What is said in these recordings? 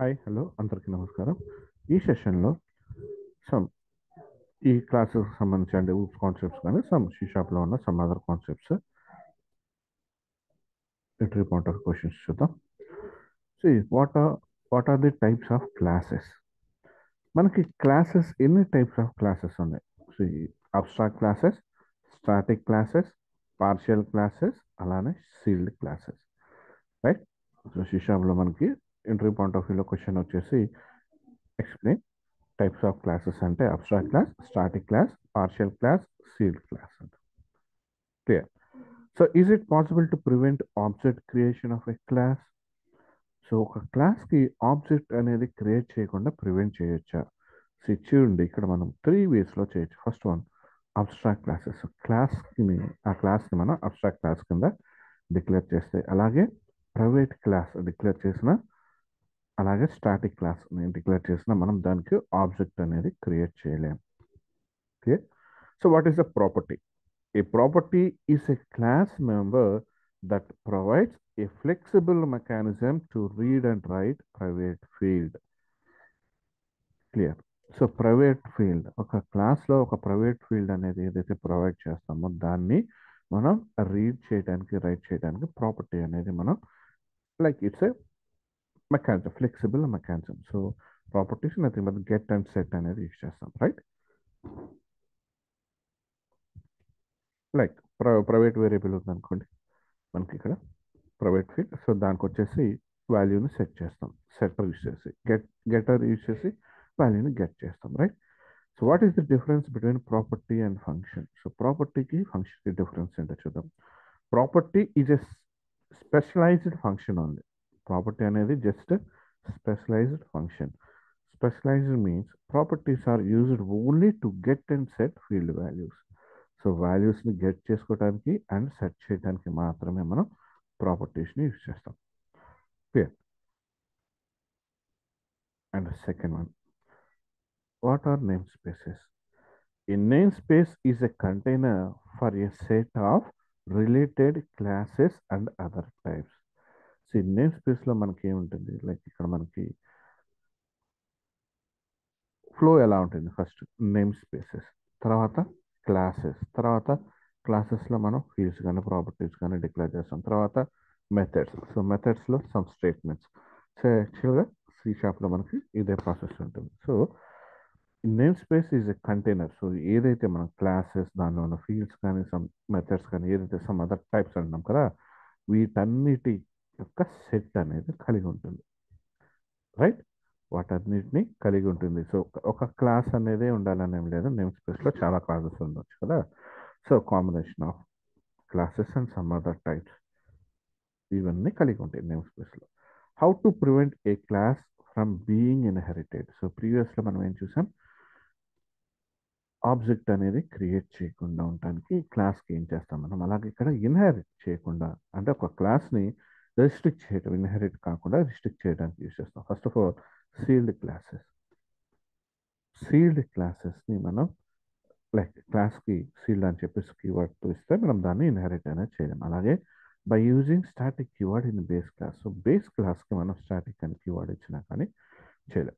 Hi hello అందరికీ నమస్కారం. ఈ సెషన్లో సమ్ ఈ క్లాసెస్ సంబంధించి అంటే కాన్సెప్ట్స్ కానీ సి షాప్లో ఉన్న some other concepts entry point of questions చూద్దాం. See what are the types of classes? మనకి క్లాసెస్ ఎన్ని టైప్స్ ఆఫ్ క్లాసెస్ ఉన్నాయి? See abstract classes, static classes, partial classes, అలానే sealed classes, right? So C షాప్లో మనకి entry point of వ్యూలో question వచ్చేసి explain types of classes అంటే abstract class, static class, partial class, sealed class అంట. Clear. So is it possible to prevent object creation of a class? So ఒక క్లాస్కి object అనేది create చేయకుండా prevent చేయొచ్చా? So చూడండి, ఇక్కడ మనం 3 వేస్లో చేయొచ్చు. First one abstract classes. ఆ క్లాస్ని మనం అబ్స్ట్రాక్ట్ క్లాస్ కింద డిక్లేర్ చేస్తే, అలాగే ప్రైవేట్ క్లాస్ డిక్లేర్ చేసిన, అలాగే స్టాటిక్ క్లాస్ డిక్లేర్ చేసిన మనం దానికి ఆబ్జెక్ట్ అనేది క్రియేట్ చేయలేం. Okay. So what is the property? A property is a class member that provides a flexible mechanism to read and write private field. Clear. So private field, ఒక క్లాస్లో ఒక private field అనేది ఏదైతే provide చేస్తామో దాన్ని మనం read చేయడానికి, right చేయడానికి ప్రాపర్టీ అనేది మనం like it's a mechanism, flexible mechanism. So properties nothing but get and set అనేది యూజ్ చేస్తాం, రైట్? లైక్ ప్రైవేట్ వేరియబుల్ ఉంది అనుకోండి మనకి ఇక్కడ ప్రైవేట్ ఫీల్డ్. సో దానికి వచ్చేసి వాల్యూని సెట్ చేస్తాం, సెటర్ యూజ్ చేసి, గెటర్ యూజ్ చేసి వాల్యూని గెట్ చేస్తాం, right? So what is the difference between property and function? So ప్రాపర్టీకి ఫంక్షన్కి డిఫరెన్స్ ఏంటో చూద్దాం. Property is a specialized function only. Property అనేది just specialized function. Specialized means properties are used only to get and set field values. So వాల్యూస్ని get చేసుకోవడానికి and set చేయడానికి మాత్రమే మనం ప్రాపర్టీస్ని యూజ్ చేస్తాం. Clear. And second one, what are name spaces? A namespace is a container for a set of related classes and other types. So ఈ name స్పేస్లో మనకి ఏముంటుంది, లైక్ ఇక్కడ మనకి ఫ్లో ఎలా ఉంటుంది? ఫస్ట్ నేమ్ స్పేసెస్, తర్వాత క్లాసెస్, తర్వాత క్లాసెస్లో మనం ఫీల్డ్స్ కానీ ప్రాపర్టీస్ కానీ డిక్లేర్ చేస్తాం, తర్వాత మెథడ్స్. సో మెథడ్స్లో సమ్ స్టేట్మెంట్స్. సో యాక్చువల్గా సి షాప్లో మనకి ఇదే ప్రాసెస్ ఉంటుంది. So name space is a container. So ఏదైతే మనం క్లాసెస్, దానిలో ఉన్న ఫీల్డ్స్ కానీ సమ్ మెథడ్స్ కానీ ఏదైతే సమ్ అదర్ టైప్స్ అంటున్నాం కదా, వీటన్నిటి యొక్క సెట్ అనేది కలిగి ఉంటుంది, రైట్? వాటన్నిటిని కలిగి ఉంటుంది. సో ఒక క్లాస్ అనేది ఉండాలని ఏం లేదు, నేమ్ స్పేస్లో చాలా క్లాసెస్ ఉండొచ్చు కదా. So combination of classes and some other types ఇవన్నీ కలిగి ఉంటాయి నేమ్ స్పేస్లో. How to prevent a class from being inherited? So ప్రీవియస్లో మనం ఏం చూసాం, ఆబ్జెక్ట్ అనేది క్రియేట్ చేయకుండా ఉండటానికి క్లాస్కి ఏం చేస్తాం మనం, అలాగే ఇక్కడ ఇన్హెరిట్ చేయకుండా అంటే ఒక క్లాస్ని రెస్ట్రిక్ట్ చేయడం, ఇన్హెరిట్ కాకుండా రిస్ట్రిక్ట్ చేయడానికి యూజ్ చేస్తాం. First of all sealed classes. Sealed క్లాసెస్ని మనం లైక్ క్లాస్కి సీల్డ్ అని చెప్పేసి కీవర్డ్తో ఇస్తే మనం దాన్ని ఇన్హెరిట్ అనేది చేయలేం. అలాగే by using static keyword in base class. So base క్లాస్కి మనం స్టాటిక్ అని కీవర్డ్ ఇచ్చినా కానీ చేయలేం.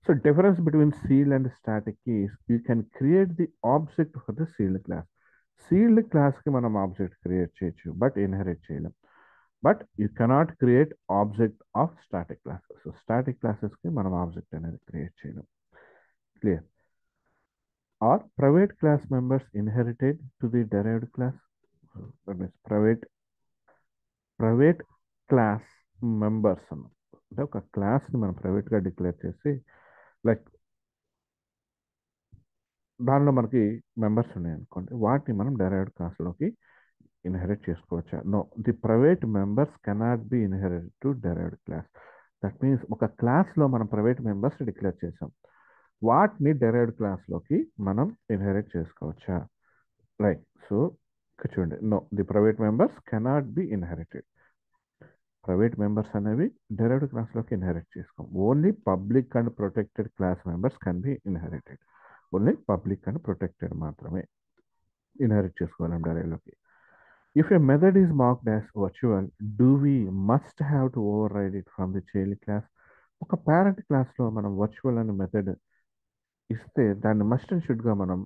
So difference between sealed and static is you can create the object for the sealed class. Sealed class కి మనం ఆబ్జెక్ట్ క్రియేట్ చేయొచ్చు, but inherit చేయలేం. But you cannot create object of static classes. So static క్లాసెస్కి మనం object అనేది create చేయలేం. Clear. Or private class members inherited to the derived class. That means private class members అన్న అంటే ఒక క్లాస్ని మనం ప్రైవేట్గా డిక్లేర్ చేసి లైక్ దానిలో మనకి మెంబర్స్ ఉన్నాయి అనుకోండి, వాటిని మనం డెరైవ్డ్ క్లాస్లోకి ఇన్హెరిట్ చేసుకోవచ్చా? No, the private members cannot be inherited to derived class. That means ఒక క్లాస్లో మనం ప్రైవేట్ మెంబర్స్ డిక్లేర్ చేసాం, వాటిని డెరైవ్డ్ క్లాస్లోకి మనం ఇన్హెరిట్ చేసుకోవచ్చా? రైట్. సో ఇక్కడ చూడండి, no, the private members cannot be inherited. Private members అనేవి డెరైవ్డ్ క్లాస్లోకి ఇన్హెరిట్ చేసుకోం. Only public and protected class members can be inherited. Only public and protected మాత్రమే ఇన్హెరిట్ చేసుకోవాలి డెరైవ్లోకి. If a method is marked as virtual, do we must have to override it from the child class? ఒక parent క్లాస్లో మనం virtual అనే method ఇస్తే దాన్ని must and షుడ్గా మనం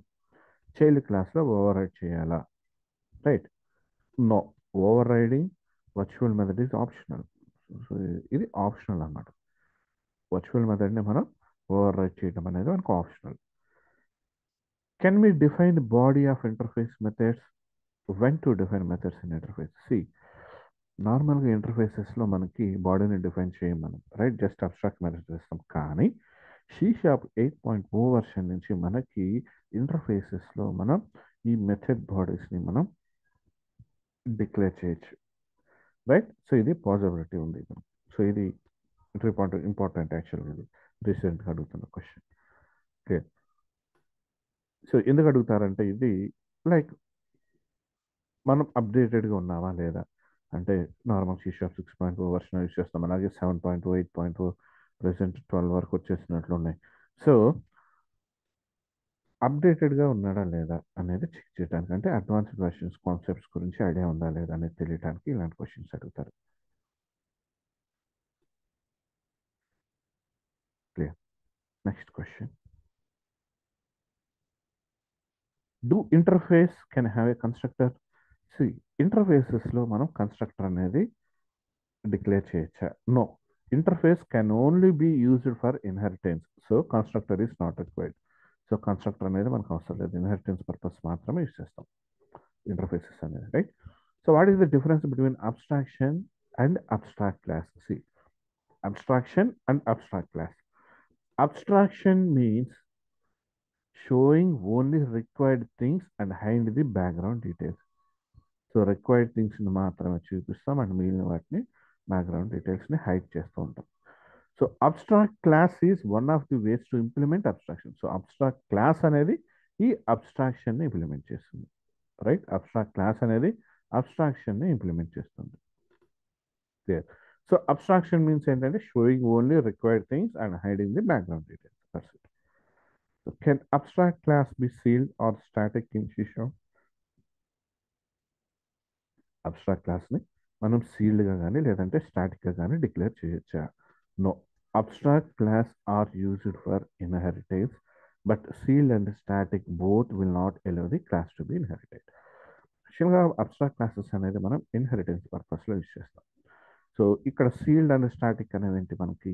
చైల్డ్ క్లాస్లో ఓవర్ రైడ్ చేయాలా? Right? No. Overriding virtual method is optional. So ఇది ఆప్షనల్ అన్నమాట. వర్చువల్ మెథడ్ని మనం ఓవర్ రైడ్ చేయడం అనేది మనకు optional. Can we define the body of interface methods? When to define methods in interface? See, నార్మల్గా ఇంటర్ఫేసెస్లో మనకి బాడీని డిఫైన్ చేయం మనం, రైట్? జస్ట్ అబ్స్ట్రాక్ట్ మెథడ్స్ చేస్తాం. కానీ షీ షార్ప్ 8.0 వర్షన్ నుంచి మనకి ఇంటర్ఫేసెస్లో మనం ఈ మెథడ్ బాడీస్ని మనం డిక్లేర్ చేయొచ్చు, రైట్? సో ఇది పాసిబిలిటీ ఉంది. సో ఇది ఇంపార్టెంట్ యాక్చువల్గా, ఇది రీసెంట్గా అడుగుతున్న క్వశ్చన్. ఓకే, సో ఎందుకు అడుగుతారంటే ఇది లైక్ మనం అప్డేటెడ్గా ఉన్నామా లేదా అంటే, normal she shop 6.0 version use చేస్తాం, అలాగే 7.0 8.0 ప్రెసెంట్ 12 వరకు వచ్చేసినట్లు ఉన్నాయి. సో అప్డేటెడ్గా ఉన్నాడా లేదా అనేది చెక్ చేయడానికి, అంటే అడ్వాన్స్డ్ వర్షన్స్ కాన్సెప్ట్స్ గురించి ఐడియా ఉందా లేదా అనేది తెలియడానికి ఇలాంటి క్వశ్చన్స్ అడుగుతారు. Clear? Next question, do interface can have a constructor? See, ఇంటర్ఫేసెస్లో మనం కన్స్ట్రక్టర్ అనేది డిక్లేర్ చేయొచ్చా? No. Interface can only be used for inheritance, so constructor is not required. So constructor అనేది మనకు అవసరం లేదు, ఇన్హెరిటెన్స్ పర్పస్ మాత్రమే యూజ్ చేస్తాం ఇంటర్ఫేసెస్ అనేది, right? So what is the difference between abstraction and abstract class? C, abstraction and abstract class. Abstraction means showing only required things and hide the background details. So required థింగ్స్ని మాత్రమే చూపిస్తాం and మిగిలిన వాటిని background డీటెయిల్స్ని hide చేస్తూ ఉంటాం. So abstract class is one of the ways to implement abstraction. So abstract class అనేది ఈ అబ్స్ట్రాక్షన్ని ఇంప్లిమెంట్ చేస్తుంది, రైట్? అబ్స్ట్రాక్ట్ క్లాస్ అనేది అబ్స్ట్రాక్షన్ని ఇంప్లిమెంట్ చేస్తుంది. క్లియర్? సో అబ్స్ట్రాక్షన్ మీన్స్ ఏంటంటే showing only required things and hiding the background details. That's it. So can abstract class be sealed or static in షిషో? Abstract క్లాస్ని మనం సీల్డ్గా కానీ లేదంటే స్టాటిక్గా కానీ డిక్లేర్ చేయొచ్చా? No. Abstract class are used for inheritance, but sealed and static both will not allow the class to be inherited. యాక్చువల్గా అబ్స్ట్రాక్ట్ క్లాసెస్ అనేది మనం ఇన్హెరిటెన్స్ పర్పస్లో యూజ్ చేస్తాం. సో ఇక్కడ సీల్డ్ అండ్ స్టాటిక్ అనేవి ఏంటి, మనకి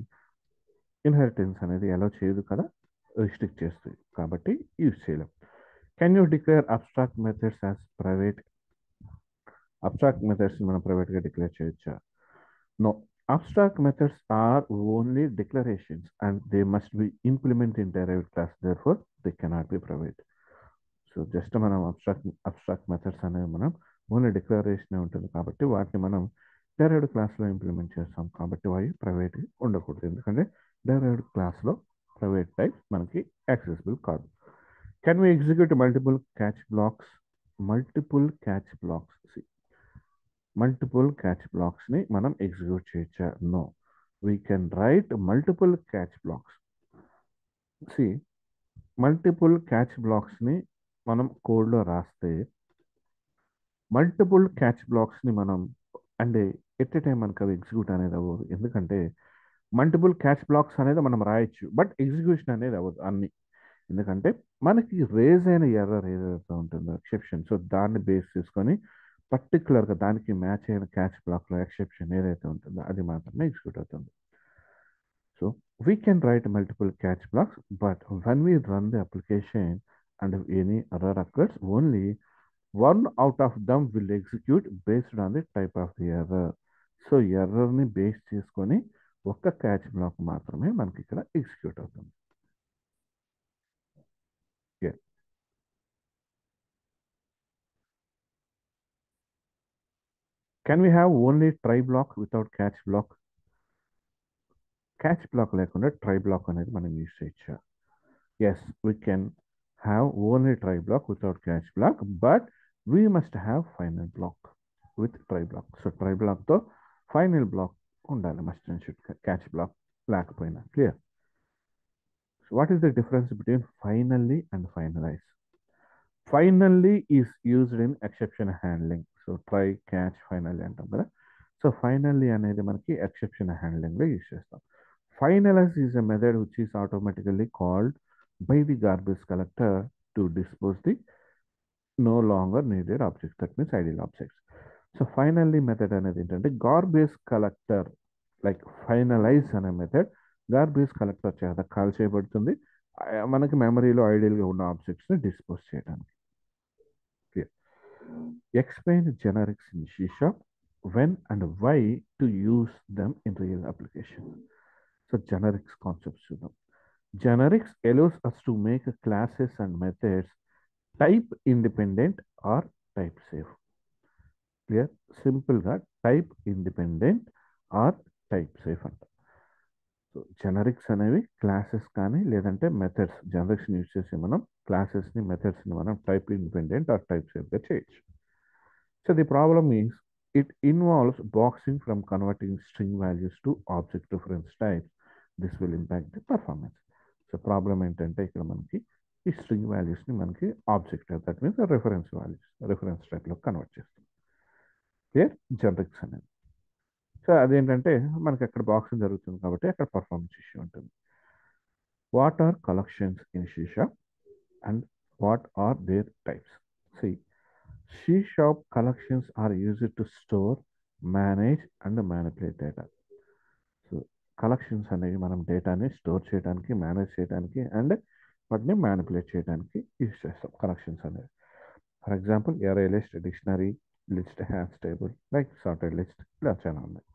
ఇన్హెరిటెన్స్ అనేది ఎలా చేయదు కదా, రిస్ట్రిక్ట్ చేస్తుంది, కాబట్టి యూజ్ చేయలేం. Can you declare abstract methods as private? Abstract methods మనం ప్రైవేట్గా డిక్లేర్ చేయొచ్చా? No. Abstract methods are only declarations and they must be implement in derived class, therefore they cannot be private. So just మనం abstract methods అనేవి మనం only declaration ఉంటుంది కాబట్టి వాటిని మనం డెరైవ్డ్ క్లాస్లో ఇంప్లిమెంట్ చేస్తాం, కాబట్టి అవి ప్రైవేట్ ఉండకూడదు, ఎందుకంటే డెరైవ్డ్ క్లాస్లో ప్రైవేట్ టైప్ మనకి యాక్సెసిబుల్ కాదు. Can we execute multiple catch blocks? Multiple catch blocks, multiple catch బ్లాక్స్ని మనం ఎగ్జిక్యూట్ చేయొచ్చా? No. We can write multiple catch blocks. See, multiple catch బ్లాక్స్ని మనం కోడ్లో రాస్తే మల్టిపుల్ క్యాచ్ బ్లాక్స్ని మనం అంటే ఎట్ ఎ టైం మనకు అవి ఎగ్జిక్యూట్ అనేది అవ్వదు, ఎందుకంటే మల్టిపుల్ క్యాచ్ బ్లాక్స్ అనేది మనం రాయొచ్చు బట్ ఎగ్జిక్యూషన్ అనేది అవ్వదు అన్ని, ఎందుకంటే మనకి రేజ్ అయిన ఎర్రర్ ఏదైతే ఉంటుందో ఎక్సెప్షన్, సో దాన్ని బేస్ చేసుకొని పర్టికులర్గా దానికి మ్యాచ్ అయిన క్యాచ్ బ్లాక్లో ఎక్సెప్షన్ ఏదైతే ఉంటుందో అది మాత్రమే ఎగ్జిక్యూట్ అవుతుంది. So we can write multiple catch blocks, but when we run the application and if any error occurs, only one out of them will execute based on the type of the error. So ఎర్రర్ని base చేసుకొని ఒక్క catch block మాత్రమే మనకి ఇక్కడ execute అవుతుంది. Can we have only try block without catch block? Catch block లేకుండా try block అనేది మనం యూజ్ చేయొచ్చా? Yes, we can have only try block without catch block, but we must have final block with try block. So try బ్లాక్తో final block ఉండాలి, must and should, catch block లేకపోయినా. Clear? So what is the difference between finally and finalize? Finally is used in exception handling. So try, catch, finally అంటాం కదా. So finally అనేది మనకి exception హ్యాండ్లింగ్లో use చేస్తాం. Finalize is a method which is automatically called by the garbage collector to dispose the no longer needed objects. That means ideal objects. So finally method అనేది ఏంటంటే garbage collector like finalise అనే method garbage collector చేత call చేయబడుతుంది మనకి మెమరీలో ఐడియల్గా ఉన్న ఆబ్జెక్ట్స్ని dispose చేయడానికి. Explain generics in C#, when and why to use them in real application. So generics concepts చూద్దాం. Generics allows us to make classes and methods type independent or type safe. Clear సింపుల్గా type independent or type safe అంట. So generics అనేవి classes కానీ లేదంటే methods జెనరిక్స్ని use చేసి మనం క్లాసెస్ని మెథడ్స్ని మనం type independent or type సేఫ్గా చేయొచ్చు. So the problem means it involves boxing from converting string values to object reference types. This will impact the performance. So problem ఏంటంటే ఇక్కడ మనకి ఈ స్ట్రింగ్ వాల్యూస్ని మనకి object that means reference values reference టైప్లో convert చేస్తుంది. క్లియర్ జెనరిక్స్ అనేది. So అదేంటంటే మనకి అక్కడ బాక్సింగ్ జరుగుతుంది కాబట్టి అక్కడ పర్ఫార్మెన్స్ ఇష్యూ ఉంటుంది. What are collections in C# and what are their types? C# collections are used to store, manage and manipulate data. So collections అనేవి మనం డేటాని స్టోర్ చేయడానికి, మేనేజ్ చేయడానికి అండ్ వాటిని మ్యానిపులేట్ చేయడానికి యూజ్ చేస్తాం కలెక్షన్స్ అనేవి. For example array list, dictionary list, hash table, like sorted list, ఇలా చాలా ఉన్నాయి.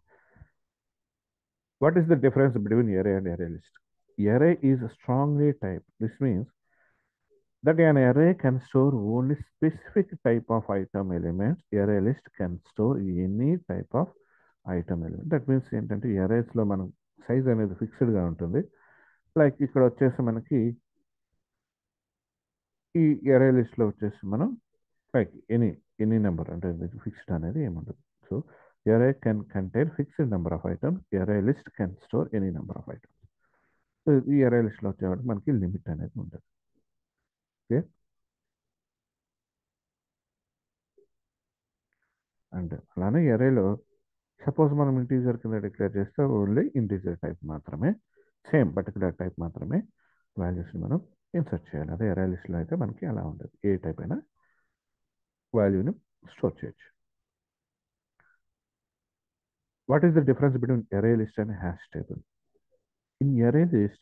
What is the difference between array and array list? Array is strongly typed. This means that an array can store only specific type of item elements. Array list can store any type of item element. That means ఏంటంటే arraysలో మనం size అనేది ఫిక్స్డ్గా ఉంటుంది. Like ఇక్కడ వచ్చేసి మనకి ఈ array listలో వచ్చేసి మనం లైక్ ఎనీ నెంబర్ అంటే ఫిక్స్డ్ అనేది ఏముండదు. So array can contain fixed number of items. Array list can store any number of items. So ఈ array listలో వచ్చేవాడు మనకి లిమిట్ అనేది ఉంటుంది. ఓకే, అండ్ అలానే arrayలో సపోజ్ మనం ఇంటీజర్ కింద డిక్లేర్ చేస్తే ఓన్లీ ఇంటీజర్ టైప్ మాత్రమే, సేమ్ పర్టికులర్ టైప్ మాత్రమే వాల్యూస్ని మనం ఇన్సర్ట్ చేయాలి. అదే array listలో అయితే మనకి అలా ఉండదు, ఏ టైప్ అయినా వాల్యూని స్టోర్ చేయొచ్చు. What is the difference between array list and hash table? In array list,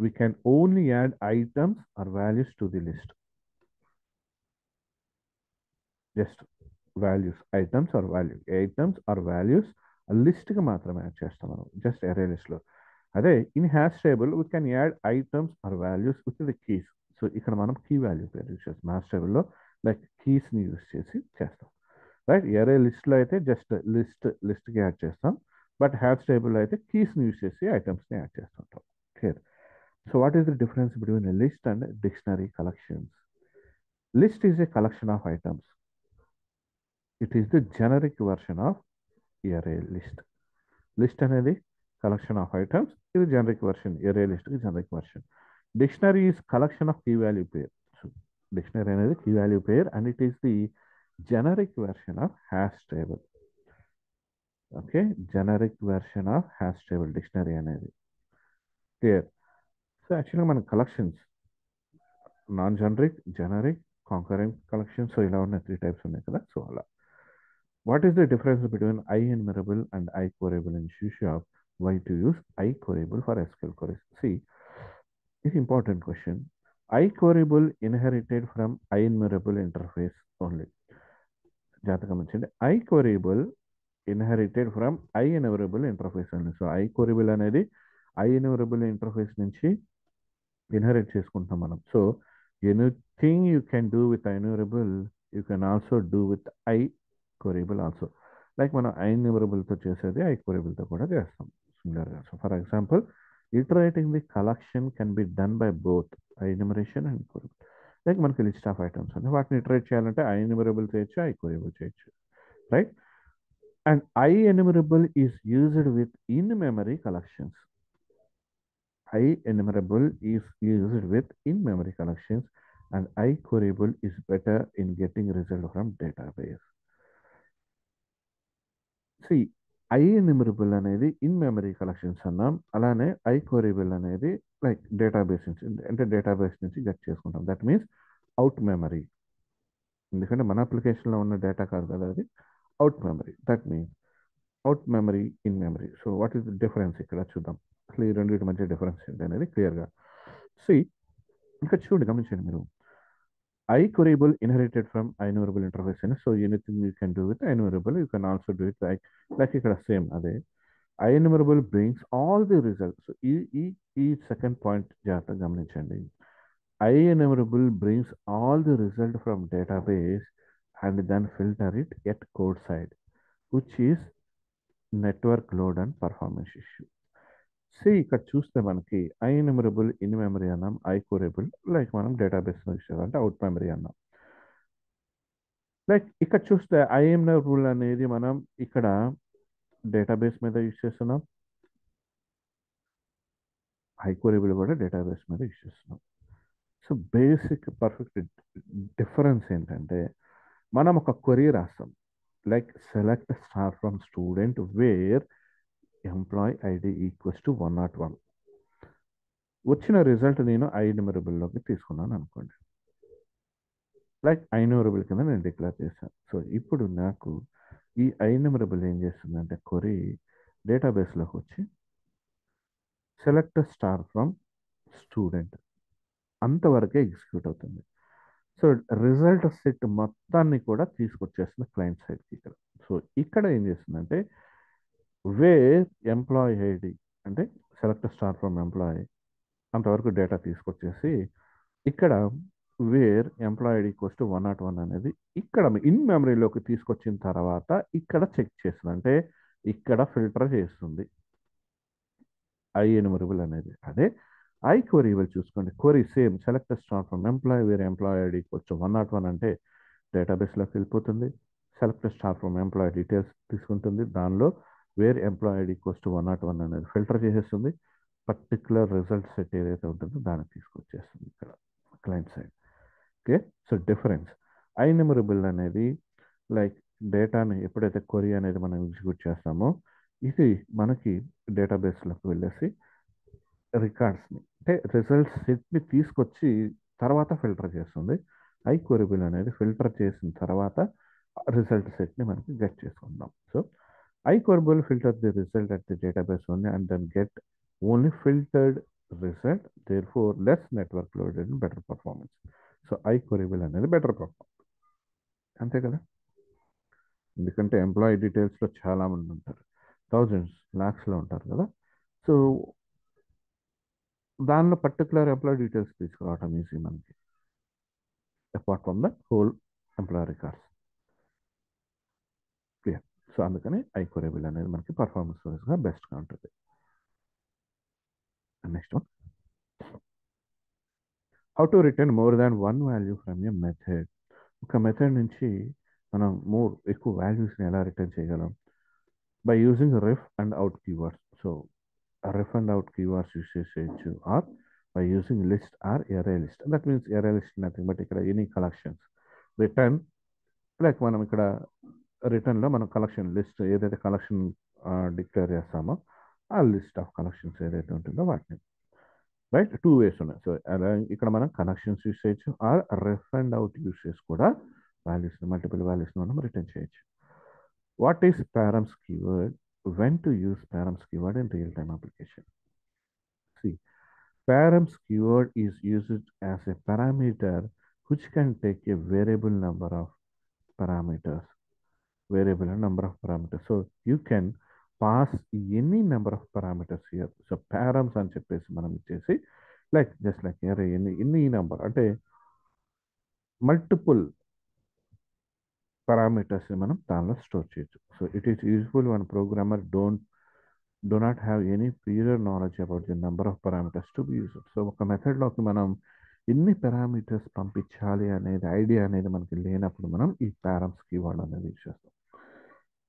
we can only add items or values to the list. Just values, items or values list కి మాత్రమే add చేస్తాం మనం just array list లో. అదే in hash table we can add items or values with the keys. So ఇక్కడ మనం key value పేరు use చేస్తాం. హ్యాష్ టేబుల్లో లైక్ కీస్ని యూస్ చేసి చేస్తాం. రైట్, array లిస్ట్లో అయితే జస్ట్ లిస్ట్కి యాడ్ చేస్తాం. బట్ హ్యాష్ టేబుల్లో అయితే కీస్ని యూస్ చేసి ఐటమ్స్ని యాడ్ చేస్తుంటాం. Clear. So what is the difference between a list and dictionary collections? List is a collection of items. It is the generic version of array list. List అనేది collection of items, ఇది generic version, array లిస్ట్కి generic version. Dictionary is collection of key value pair. So dictionary అనేది key value pair and it is the generic version of hash table. Okay, generic version of hash table dictionary అనేది. Clear. So యాక్చువల్గా మన collections non generic concurrent collections, so ఇలా ఉన్న 3 types ఉన్నాయి కదా. So అలా what is the difference between IEnumerable and iQueryable in C#? Why to use iQueryable for SQL queries? See, it's important question. iQueryable inherited from IEnumerable interface only. జాగ్రత్తగా గమనించండి, iQueryable inherited from IEnumerable interface అండి. So iQueryable అనేది IEnumerable interface నుంచి inherit చేసుకుంటాం మనం. So anything you can do with IEnumerable you can also do with iQueryable also. Like మనం IEnumerableతో చేసేది iQueryableతో కూడా చేస్తాం సిమిలర్గా. So for example iterating the collection can be done by both IEnumeration and iQueryable. Like మనకి లిస్ట్ ఆఫ్ ఐటమ్స్ ఉంది, వాటిని ఇటరేట్ చేయాలంటే IEnumerable చేయొచ్చు, iQueryable చేయొచ్చు. Right, and IEnumerable is used with in memory collections. IEnumerable is used with in-memory collections and iQueryable is better in getting result from database. See, ఐఎన్యూమరబుల్ అనేది in memory collections అన్నాం. అలానే ఐక్వరీబుల్ అనేది like database నుంచి, అంటే database నుంచి get చేసుకుంటాం. That means out memory. ఎందుకంటే మన అప్లికేషన్లో ఉన్న డేటా కాదు కదా అది, out memory. That means out memory, in memory. So what is the difference ఇక్కడ చూద్దాం. అసలు ఈ రెండింటి మధ్య డిఫరెన్స్ ఏంటి అనేది క్లియర్గా. సి ఇక్కడ చూడండి, గమనించండి మీరు. iQueryable inherited from INumerable interface. So anything you can do with INumerable, you can also do it like ఇక్కడ సేమ్ అదే. INumerable brings all the results. So ఈ సెకండ్ పాయింట్ జాగ్రత్తగా గమనించండి. INumerable brings all the result from database and then filter it at code side, which is network load and performance issue. సి ఇక్కడ చూస్తే మనకి ఐఎన్యూమరబుల్ in memory అన్నాం, ఐక్వరబుల్ like మనం database ఇచ్చారు అంటే అవుట్ మెమరీ అన్నాం. లైక్ ఇక్కడ చూస్తే ఐఎన్యూమరబుల్ అనేది మనం ఇక్కడ డేటాబేస్ మీద యూజ్ చేస్తున్నాం, ఐక్వరబుల్ కూడా డేటాబేస్ మీద యూజ్ చేస్తున్నాం. సో బేసిక్ పర్ఫెక్ట్ డిఫరెన్స్ ఏంటంటే మనం ఒక క్వరీ రాస్తాం, like select star from student where employee ID equals to 101. వచ్చిన రిజల్ట్ నేను ఐఎన్యూమరబుల్లోకి తీసుకున్నాను అనుకోండి, లైక్ ఐన్యూమరబుల్ కింద నేను డిక్లేర్ చేశాను. సో ఇప్పుడు నాకు ఈ ఐన్యూమరబుల్ ఏం చేస్తుందంటే క్వరీ డేటాబేస్లోకి వచ్చి సెలెక్ట్ స్టార్ ఫ్రమ్ స్టూడెంట్ అంతవరకే ఎగ్జిక్యూట్ అవుతుంది. సో రిజల్ట్ సెట్ మొత్తాన్ని కూడా తీసుకొచ్చేస్తుంది క్లయింట్ సైడ్కి ఇక్కడ. సో ఇక్కడ ఏం చేస్తుందంటే వేర్ ఎంప్లాయీ ఐడి అంటే సెలెక్ట్ స్టార్ ఫ్రమ్ ఎంప్లాయీ అంతవరకు డేటా తీసుకొచ్చేసి ఇక్కడ wear employee ID equals to 101 అనేది ఇక్కడ ఇన్ మెమరీలోకి తీసుకొచ్చిన తర్వాత ఇక్కడ చెక్ చేస్తుంది, అంటే ఇక్కడ ఫిల్టర్ చేస్తుంది ఐఎన్యూమరబుల్ అనేది. అదే ఐక్వరీబుల్ చూసుకోండి, query same select star from employee wear employee ID equals to 101 అంటే డేటాబేస్లోకి వెళ్ళిపోతుంది. Select star from employee details తీసుకుంటుంది, దానిలో wear employee ID equals to 101 అనేది ఫిల్టర్ చేసేస్తుంది. పర్టికులర్ రిజల్ట్ సెట్ ఏదైతే ఉంటుందో దాన్ని తీసుకొచ్చేస్తుంది ఇక్కడ client side. Okay, so difference IEnumerable అనేది లైక్ డేటాని ఎప్పుడైతే క్వరీ అనేది మనం ఎగ్జిక్యూట్ చేస్తామో ఇది మనకి డేటాబేస్లోకి వెళ్ళేసి రికార్డ్స్ని అంటే రిజల్ట్స్ సెట్ని తీసుకొచ్చి తర్వాత ఫిల్టర్ చేస్తుంది. ఐక్వరబుల్ అనేది ఫిల్టర్ చేసిన తర్వాత రిజల్ట్ సెట్ని మనకి గెట్ చేసుకుందాం. So IQueryable filter the result at the database only and then get only filtered result, therefore less network load and better performance. So IQueryable అనేది బెటర్ పర్ఫార్మెన్స్, అంతే కదా. ఎందుకంటే ఎంప్లాయీ డీటెయిల్స్లో చాలామంది ఉంటారు, థౌజండ్స్ ల్యాక్స్లో ఉంటారు కదా. సో దానిలో పర్టికులర్ ఎంప్లాయీ డీటెయిల్స్ తీసుకురావటం ఈజీ మనకి, apart from the whole employee records. Clear. So అందుకని ఐక్వరబుల్ అనేది మనకి పర్ఫార్మెన్స్ వైజ్గా బెస్ట్గా ఉంటుంది. Next one, how to return more than one value from a method. ఒక మెథడ్ నుంచి మనం ఎక్కువ వాల్యూస్ని ఎలా రిటర్న్ చేయగలం? By using ref and out keywords. So ref and out keywords use చేయొచ్చు, or by using list or array list. That means ఎరే list nothing but ఇక్కడ any collections return, like మనం ఇక్కడ రిటర్న్లో మనం కలెక్షన్ లిస్ట్ ఏదైతే collection declare చేస్తామో ఆ list of collections ఏదైతే ఉంటుందో వాటిని, రైట్. టూ వేస్ ఉన్నాయి. సో అలా ఇక్కడ మనం కనెక్షన్స్ యూస్ చేయొచ్చు, or ref and out use చేసి కూడా వాల్యూస్ మల్టిపుల్ వాల్యూస్ని మనం రిటర్న్ చేయొచ్చు. What is params keyword? When to use params keyword in real-time application? See, params keyword is used as a parameter which can take a variable number of parameters. So you can pass any number of parameters here. So params అని చెప్పేసి మనం ఇచ్చేసి like just like ఎన్ని number అంటే multiple పారామీటర్స్ని మనం దానిలో store చేయొచ్చు. So it is useful one programmer do not have any prior knowledge about the number of parameters to be used. So ఒక మెథడ్లోకి మనం ఎన్ని పారామీటర్స్ పంపించాలి అనేది ఐడియా అనేది మనకి లేనప్పుడు మనం ఈ params కీవర్డ్ అనేది యూజ్ చేస్తాం.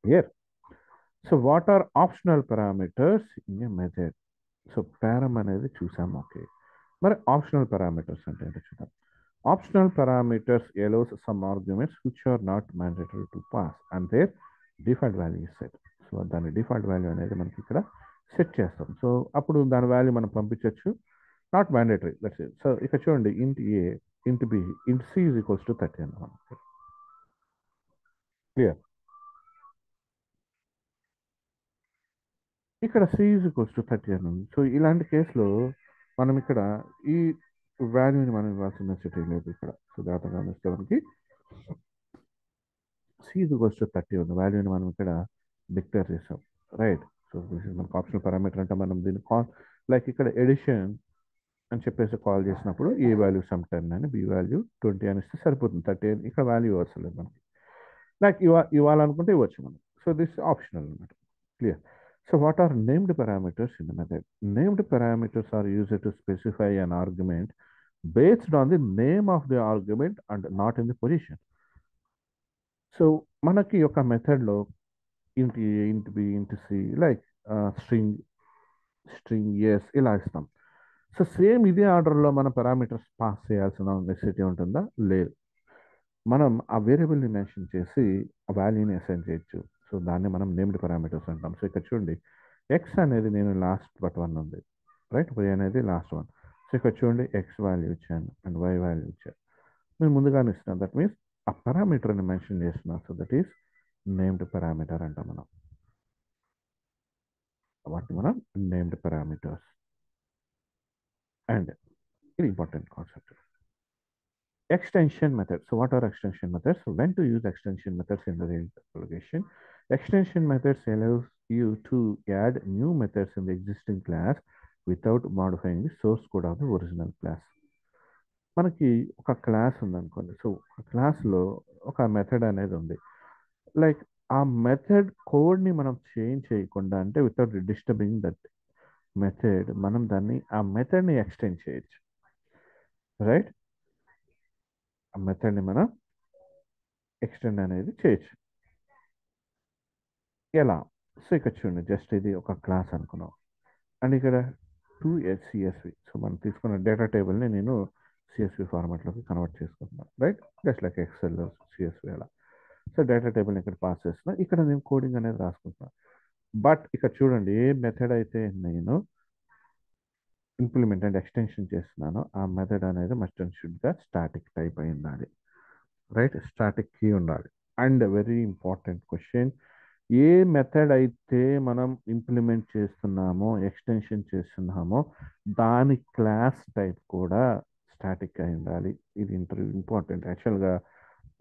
Clear. So what are optional parameters in a method? So param అనేది చూసాం, ఓకే. మరి ఆప్షనల్ పారామీటర్స్ అంటే ఏంటో చూద్దాం. Optional parameters allows some arguments which are not mandatory to pass and their default value is set. So దాని default value అనేది మనకి ఇక్కడ సెట్ చేస్తాం. సో అప్పుడు దాని వాల్యూ మనం పంపించవచ్చు. Not mandatory, that's it. So ఇక్కడ చూడండి, ఇంట్ ఏ, int b, int C is equals to 30 అన్నమాట. క్లియర్. ఇక్కడ సి ఈజ్ ఈక్వల్స్ టు 30 అని ఉంది. సో ఇలాంటి కేసులో మనం ఇక్కడ ఈ వాల్యూని మనం ఇవ్వాల్సిన నెసెసిటీ లేదు ఇక్కడ. సో జాగ్రత్తగా గమనిస్తే మనకి సి ఈజ్ ఈక్వల్స్ టు 30 ఉంది. వాల్యూని మనం ఇక్కడ డిక్లేర్ చేసాం, రైట్. సో దిస్ ఇస్ మనకు ఆప్షనల్ పారామీటర్ అంటే మనం దీన్ని లైక్ ఇక్కడ ఎడిషన్ అని చెప్పేసి కాల్ చేసినప్పుడు ఏ వాల్యూ సమ్ 10 అని, బి వాల్యూ 20 అని ఇస్తే సరిపోతుంది. 30 అని ఇక్కడ వాల్యూ ఇవ్వచ్చు లేదు మనకి. లైక్ ఇవ్వాలనుకుంటే ఇవ్వచ్చు మనం. సో దిస్ ఆప్షనల్ అనమాట. Clear. So what are named parameters in the method? Named parameters are used to specify an argument based on the name of the argument and not in the position. So మనకి ఒక మెథడ్లో ఇంట్ ఏ, int b, int c, like string string s ఇలా ఇస్తాం. So same ఇదే ఆర్డర్లో మన parameters pass చేయాల్సిన నెసెసిటీ ఉంటుందా? లేదు. మనం ఆ వేరియబుల్ని మెన్షన్ చేసి ఆ వాల్యూని అసైన్ చేయొచ్చు. సో దాన్ని మనం నేమ్డ్ పారామీటర్స్ అంటాం. సో ఇక్కడ చూడండి, ఎక్స్ అనేది నేను లాస్ట్ బట్ వన్ ఉంది, రైట్. వై అనేది లాస్ట్ వన్. సో ఇక్కడ చూడండి, ఎక్స్ వాల్యూ ఇచ్చాను అండ్ వై వాల్యూ ఇచ్చాను. నేను ముందుగానే ఇస్తాను. దట్ మీన్స్ ఆ పారామీటర్ని మెన్షన్ చేస్తున్నాను. So that is named parameter అంటాం మనం. వాటిని మనం నేమ్డ్ పారామీటర్స్. అండ్ ఇది important concept. Extension methods. So what are extension methods? So when to use extension methods in the real application? Extension methods allows you to add new methods in the existing class without modifying the source code of the original class. మనకి ఒక class ఉందనుకోండి. So ఆ క్లాస్లో ఒక method అనేది ఉంది. Like ఆ method కోడ్ని మనం చేంజ్ చేయకుండా, అంటే వితౌట్ డిస్టర్బింగ్ దట్ మెథడ్, మనం దాన్ని ఆ మెథడ్ని ఎక్స్టెండ్ చేయొచ్చు, రైట్. ఆ మెథడ్ని మనం ఎక్స్టెండ్ అనేది చేయొచ్చు. ఎలా? సో ఇక్కడ చూడండి, జస్ట్ ఇది ఒక క్లాస్ అనుకున్నాం అండ్ ఇక్కడ 2 CSV. సో మనం తీసుకున్న డేటా టేబుల్ని నేను CSV ఫార్మాట్లోకి కన్వర్ట్ చేసుకుంటున్నాను, right. Just like Excel CSV అలా. సో డేటా టేబుల్ని ఇక్కడ పాస్ చేస్తున్నా, ఇక్కడ నేను కోడింగ్ అనేది రాసుకుంటున్నాను. బట్ ఇక్కడ చూడండి, ఏ మెథడ్ అయితే నేను ఇంప్లిమెంట్ అండ్ ఎక్స్టెన్షన్ చేస్తున్నానో ఆ మెథడ్ అనేది మస్ట్ అండ్ షుడ్గా స్టాటిక్ టైప్ అయి ఉండాలి, రైట్. స్టాటిక్ కీ ఉండాలి. And very important question, A method అయితే మనం ఇంప్లిమెంట్ చేస్తున్నామో, ఎక్స్టెన్షన్ చేస్తున్నామో, దాని క్లాస్ టైప్ కూడా స్టాటిక్ అయి ఉండాలి. ఇది ఇంపార్టెంట్. యాక్చువల్గా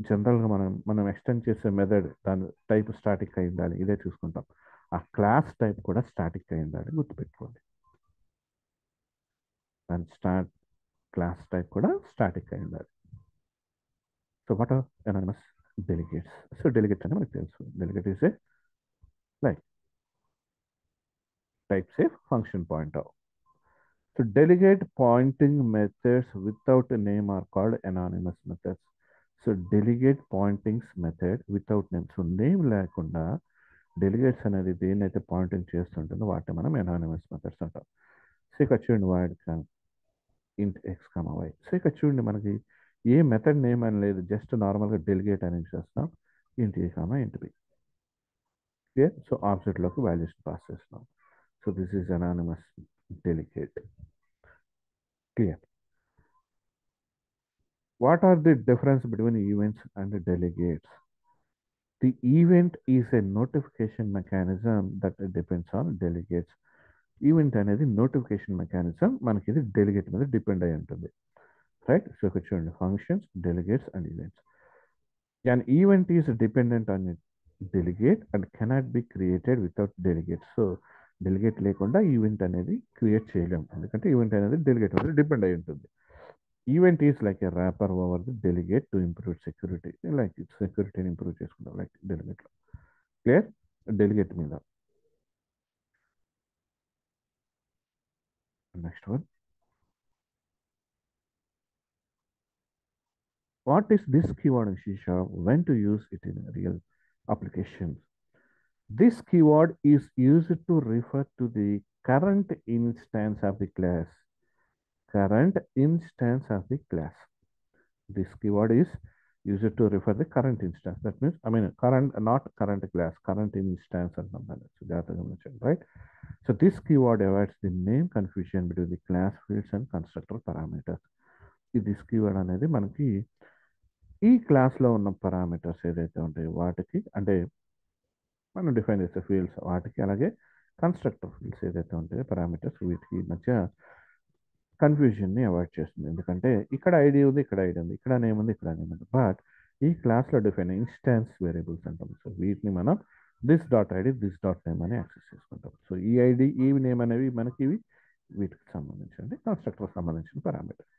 జనరల్గా మనం ఎక్స్టెండ్ చేసే మెథడ్ దాని టైప్ స్టాటిక్ అయి ఉండాలి, ఇదే చూసుకుంటాం. ఆ క్లాస్ టైప్ కూడా స్టాటిక్ అయి ఉండాలి, గుర్తుపెట్టుకోండి. దాని క్లాస్ టైప్ కూడా స్టాటిక్ అయి ఉండాలి. So what are anonymous delegates? So delegate అంటే మనకు తెలుసు. Delegate is a like type safe function pointer. So delegate pointing methods without a name are called anonymous methods. So delegate pointings method without name. So name లేకుండా delegates అనేది దేన్నైతే Poynting చేస్తుంటుందో వాటిని మనం anonymous methods అంటాం. So ఇక్కడ చూడండి, వాడ్ ఇంట్ ఎక్స్ కామా వై. సో ఇక్కడ చూడండి, మనకి ఏ మెథడ్ నేమ్ అని లేదు, జస్ట్ నార్మల్గా డెలిగేట్ అనేది చేస్తాం. Int a comma int b. Clear. So ఆబ్జెక్ట్లోకి వాల్యూస్ పాస్ చేస్తున్నాం. So this is anonymous delegate. Clear. What are the difference between events and delegates? The event is a notification mechanism that depends on delegates. Event అనేది notification mechanism, మనకి ఇది delegate మీద depend అయి ఉంటుంది, right. So ఇక్కడ చూడండి, functions, delegates and events. An event is dependent on a delegate and cannot be created without delegate. So delegate లేకుండా event అనేది క్రియేట్ చేయలేం, ఎందుకంటే ఈవెంట్ అనేది డెలిగేట్ మీద డిపెండ్ అయి ఉంటుంది. Event is like a wrapper over the delegate to improve security. Like సెక్యూరిటీని improve చేసుకుంటాం, లైక్ డెలిగేట్లో. క్లియర్. డెలిగేట్ మీద next one. What is this keyword in C#? When to use it in real applications? This keyword is used to refer to the current instance of the class. Current instance of the class. This keyword is use it to refer the current instance. That means, I mean, current, not current class, current instance and something. So జాగ్రత్తగా గమనించండి, right? So this keyword avoids the name confusion between the class fields and constructor parameters. ఈ this keyword అనేది మనకి ఈ క్లాస్లో ఉన్న parameters ఏదైతే ఉంటాయో వాటికి, అంటే మనం డిఫైన్ చేసే ఫీల్డ్స్ వాటికి, అలాగే కన్స్ట్రక్టర్ ఫీల్డ్స్ ఏదైతే ఉంటాయో పారామీటర్స్, వీటికి మధ్య కన్ఫ్యూజన్ని అవాయిడ్ చేస్తుంది. ఎందుకంటే ఇక్కడ ఐడి ఉంది, ఇక్కడ ఐడి ఉంది, ఇక్కడ నేమ్ ఉంది, ఇక్కడ నేమ్ ఉంది, బట్ ఈ క్లాస్లో డిఫైన్ ఇన్స్టాన్స్ వేరియబుల్స్ అంటాం. సో వీటిని మనం this dot ID, this dot name అని యాక్సెస్ చేసుకుంటాం. సో ఈ ఐడి, ఈ నేమ్ అనేవి మనకి ఇవి వీటికి సంబంధించి కన్స్ట్రక్టర్ సంబంధించిన పారామీటర్.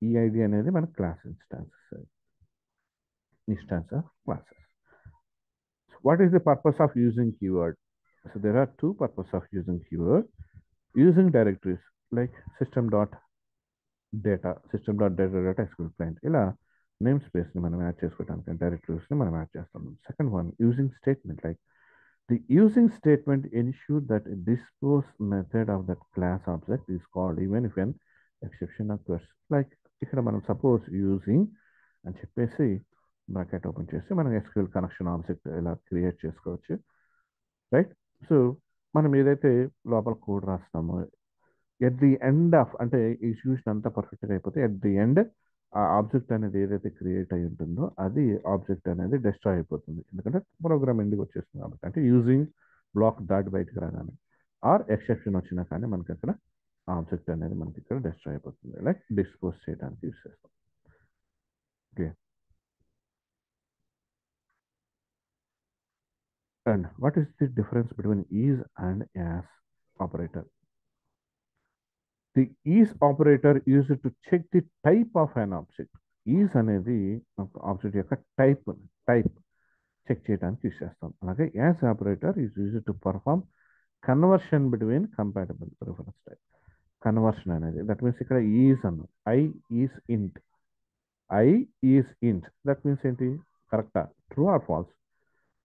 ఈ ఐడి అనేది మన class instance of classes. What is the purpose of using keyword? So there are two purposes of using keyword. Using directories like system.data SQL client, ఇలా నేమ్ స్పేస్ని మనం యాడ్ చేసుకోవడానికి డైరెక్టరీస్ని మనం యాడ్ చేస్తాం. Second one, using statement. Like the using statement ensure that dispose method of that class object is called even if an exception occurs. Like ఇక్కడ మనం suppose using అని చెప్పేసి bracket open చేసి మనం SQL కనెక్షన్ ఆబ్జెక్ట్ ఇలా create చేసుకోవచ్చు, right? So మనం ఏదైతే లోపల కోడ్ రాస్తామో ఎట్ ది ఎండ్ ఆఫ్, అంటే ఎగ్జిక్యూషన్ అంతా పర్ఫెక్ట్గా అయిపోతే ఎట్ ది ఎండ్ ఆ ఆబ్జెక్ట్ అనేది ఏదైతే క్రియేట్ అయి ఉంటుందో అది ఆబ్జెక్ట్ అనేది డిస్ట్రాయ్ అయిపోతుంది. ఎందుకంటే ప్రోగ్రామ్ ఎండ్కి వచ్చేస్తుంది కాబట్టి. అంటే యూజింగ్ బ్లాక్ దాటి బయటకు రాగానే ఆర్ ఎక్సెప్షన్ వచ్చినా కానీ మనకి అక్కడ ఆబ్జెక్ట్ అనేది మనకి ఇక్కడ డిస్ట్రాయ్ అయిపోతుంది. లైక్ డిస్పోజ్ చేయడానికి యూస్ చేస్తాం. Okay. And what is the difference between is and as operator? The is operator used to check the type of an object. Is అనేది ఆబ్జెక్ట్ యొక్క టైప్ చెక్ చేయడానికి use చేస్తాం. అలాగే as operator is used to perform conversion between compatible reference type. Conversion అనేది that means ఇక్కడ is అన్న I is ఇంట్, I is ఇంట్ దట్ మీన్స్ ఏంటి, కరెక్టా, ట్రూ ఆర్ ఫాల్స్?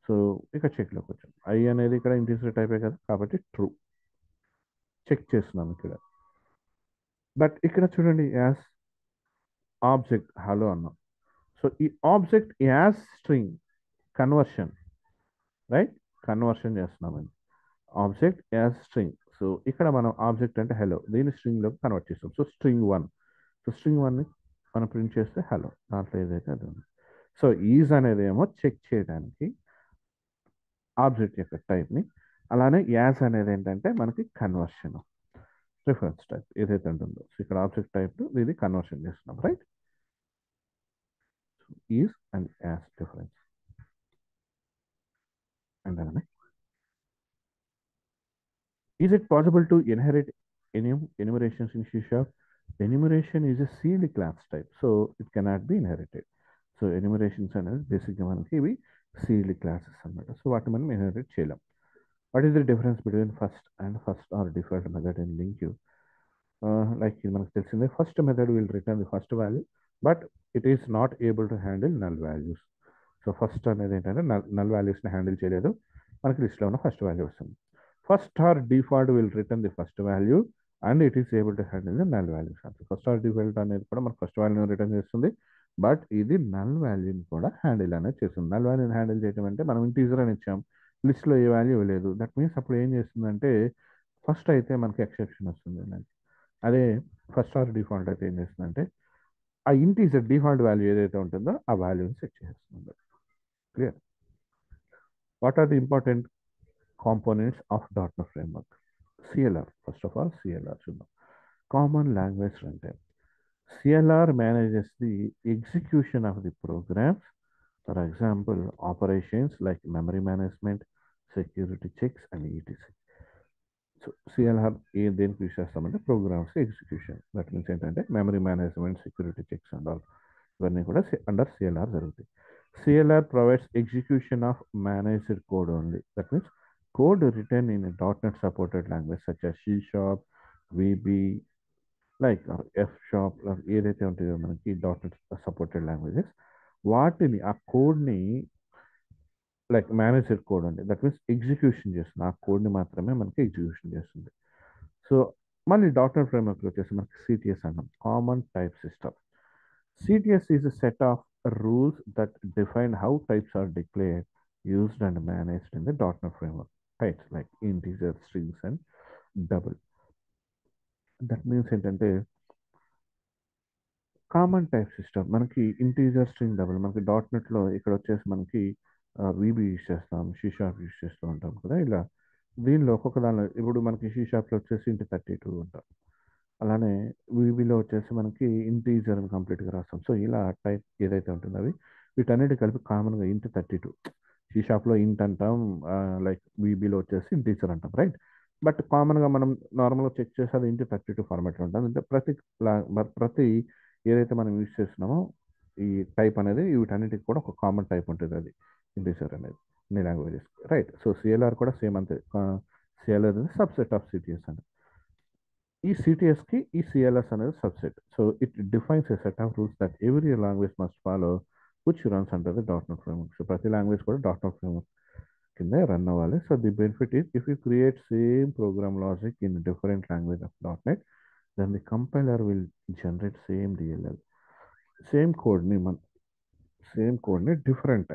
సో ఇక్కడ చెక్లోకి వచ్చాం. ఐ అనేది ఇక్కడ ఇంటీజర్ టైపే కదా, కాబట్టి ట్రూ చెక్ చేస్తున్నాం ఇక్కడ. బట్ ఇక్కడ చూడండి, యాజ్ ఆబ్జెక్ట్ హలో అన్నాం. సో ఈ object as string conversion, right? Conversion చేస్తున్నామండి ఆబ్జెక్ట్ యాజ్ స్ట్రింగ్. సో ఇక్కడ మనం ఆబ్జెక్ట్ అంటే హలో, దీన్ని స్ట్రింగ్లోకి కన్వర్ట్ చేస్తాం. సో స్ట్రింగ్ 1, సో స్ట్రింగ్ 1ని మనం ప్రింట్ చేస్తే హలో, దాంట్లో ఏదైతే అది ఉంది. సో ఈజ్ అనేది ఏమో చెక్ చేయడానికి ఆబ్జెక్ట్ యొక్క టైప్ని, అలానే యాజ్ అనేది ఏంటంటే మనకి కన్వర్షన్ రిఫరెన్స్ టైప్ ఏదైతే ఉంటుందో. సో ఇక్కడ ఆబ్జెక్ట్ టైప్ ఇది కన్వర్షన్ చేస్తున్నాం, right? Is and as difference. And అలానే is it possible to inherit enumerations in C#? Enumeration is a sealed class type, so it cannot be inherited. So enumerations అనేది బేసిక్గా మనకి ఇవి sealed classes అన్నమాట. So వాటిని మనం inherit చేయలేం. What is the difference between first and first or default method in LINQ you? Like ఇది మనకు తెలిసిందే, first method will return the first value but it is not able to handle null values. So first అనేది ఏంటంటే null వాల్యూస్ని handle చేయలేదు, మనకి లిస్ట్లో ఉన్న ఫస్ట్ వాల్యూ వస్తుంది. First or default will return the first value and it is able to handle the null values. First or default అనేది కూడా మనకు ఫస్ట్ వాల్యూని రిటర్న్ చేస్తుంది, బట్ ఇది నల్ వాల్యూని కూడా హ్యాండిల్ అనేది చేస్తుంది. నల్ వాల్యూని హ్యాండిల్ చేయడం అంటే మనం ఇంటీజర్ అని ఇచ్చాం, లిస్ట్లో ఏ వాల్యూ లేదు, దట్ మీన్స్ అప్పుడు ఏం చేస్తుందంటే ఫస్ట్ అయితే మనకి ఎక్సెప్షన్ వస్తుంది. అదే ఫస్ట్ ఆర్ డిఫాల్ట్ అయితే ఏం చేస్తుందంటే ఆ ఇంటీజర్ డిఫాల్ట్ వాల్యూ ఏదైతే ఉంటుందో ఆ వాల్యూని సెట్ చేస్తుంది. Clear? What are the important components of .NET framework? CLR. First of all, CLR చూద్దాం. Common Language Runtime. CLR manages the execution of the programs. For example, operations like memory management, security checks, and etc. So CLR దేనికి use చేస్తామంటే programmes execution. That means ఏంటంటే memory management, security checks and all ఇవన్నీ కూడా under CLR జరుగుతాయి. CLR provides execution of managed code only. That means code written in a .NET supported language such as C#, VB, like F#, ఏదైతే ఉంటాయో మనకి .NET supported languages, వాటిని ఆ కోడ్ని like manager code అండి, దట్ మీన్స్ ఎగ్జిక్యూషన్ చేస్తుంది. ఆ కోడ్ని మాత్రమే మనకి ఎగ్జిక్యూషన్ చేస్తుంది. సో మళ్ళీ .NET ఫ్రేమ్వర్క్లో వచ్చేసి మనకి CTS అన్నాం, common type system. CTS is a set of rules that define how types are declared, used, and managed in the .NET framework. Types like integer, strings, and double. That means ఏంటంటే common type system మనకి integer string double మనకి .NET లో ఇక్కడ వచ్చేసి మనకి VB use చేస్తాం, C sharp use చేస్తూ ఉంటాం కదా. ఇలా దీనిలో ఒక్కొక్క దానిలో ఇప్పుడు మనకి సి షార్ప్లో వచ్చేసి ఇంటి 32 ఉంటాం. అలానే వీబీలో వచ్చేసి మనకి ఇంటీజర్ అని కంప్లీట్గా రాస్తాం. సో ఇలా టైప్ ఏదైతే ఉంటుందో అవి వీటన్నిటి కలిపి కామన్గా ఇంటి 32. సి షాప్లో ఇంట్ అంటాం, లైక్ వీబీలో వచ్చేసి ఇంటీజర్ అంటాం, రైట్. బట్ కామన్గా మనం నార్మల్గా చెక్ చేసి అది ఇంటి 32 ఫార్మాట్లో ఉంటుంది. అంటే ప్రతి ఏదైతే మనం యూజ్ చేస్తున్నామో ఈ టైప్ అనేది వీటన్నిటికి కూడా ఒక కామన్ టైప్ ఉంటుంది, అది ఇంటీజర్ అనేది అన్ని లాంగ్వేజెస్, రైట్. సో సిఎల్ఆర్ కూడా సేమ్ అంతే. సిఎల్ఆర్ అనేది సబ్సెట్ ఆఫ్ సిటిఎస్ అండి. ఈ సిటిఎస్కి ఈ సిఎల్ఎస్ అనేది subset. So it defines a set of rules that every language must follow which runs under the .NET framework. So ప్రతి లాంగ్వేజ్ కూడా .NET framework కింద రన్ అవ్వాలి. So the benefit is if you create same program logic in different language of .NET, then the compiler will generate same DLL. Same కోడ్ని మన same కోడ్ని different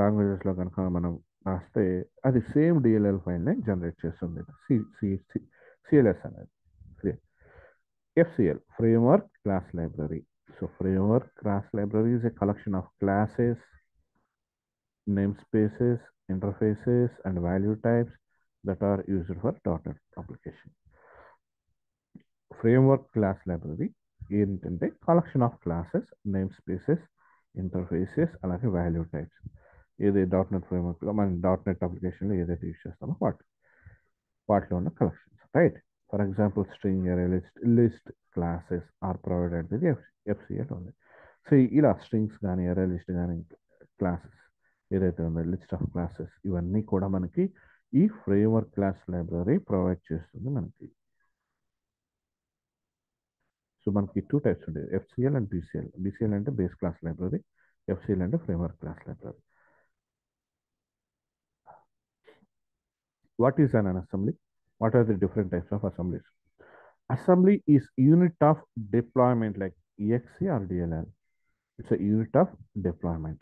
లాంగ్వేజెస్లో కనుక మనం రాస్తే అది సేమ్ డిఎల్ఎల్ ఫైల్ని జనరేట్ చేస్తుంది. సిఎల్ఎస్ అనేది. FCL, Framework Class Library. So Framework Class Library is a collection of classes, namespaces, interfaces, and value types that are used for .NET application. Framework Class Library ఏంటంటే collection of classes, namespaces, interfaces, అలాగే value types. ఏది .NET ఫ్రేమ్వర్క్లో మన .NET అప్లికేషన్లో ఏదైతే use చేస్తామో వాటిలో ఉన్న collections, right. For example string, array, list classes are provided with FCL ఉంది. సో ఇలా స్ట్రింగ్స్ కానీ అరే లిస్ట్ కానీ క్లాసెస్ ఏదైతే ఉందో లిస్ట్ ఆఫ్ క్లాసెస్ ఇవన్నీ కూడా మనకి ఈ ఫ్రేమ్వర్క్ క్లాస్ లైబ్రరీ ప్రొవైడ్ చేస్తుంది మనకి. సో మనకి 2 టైప్స్ ఉండేది, FCL అండ్ BCL. BCL అంటే బేస్ క్లాస్ లైబ్రరీ, FCL అంటే framework class library. What is an assembly? What are the different types of assemblies? Assembly is unit of deployment like exe or DLL. It's a unit of deployment.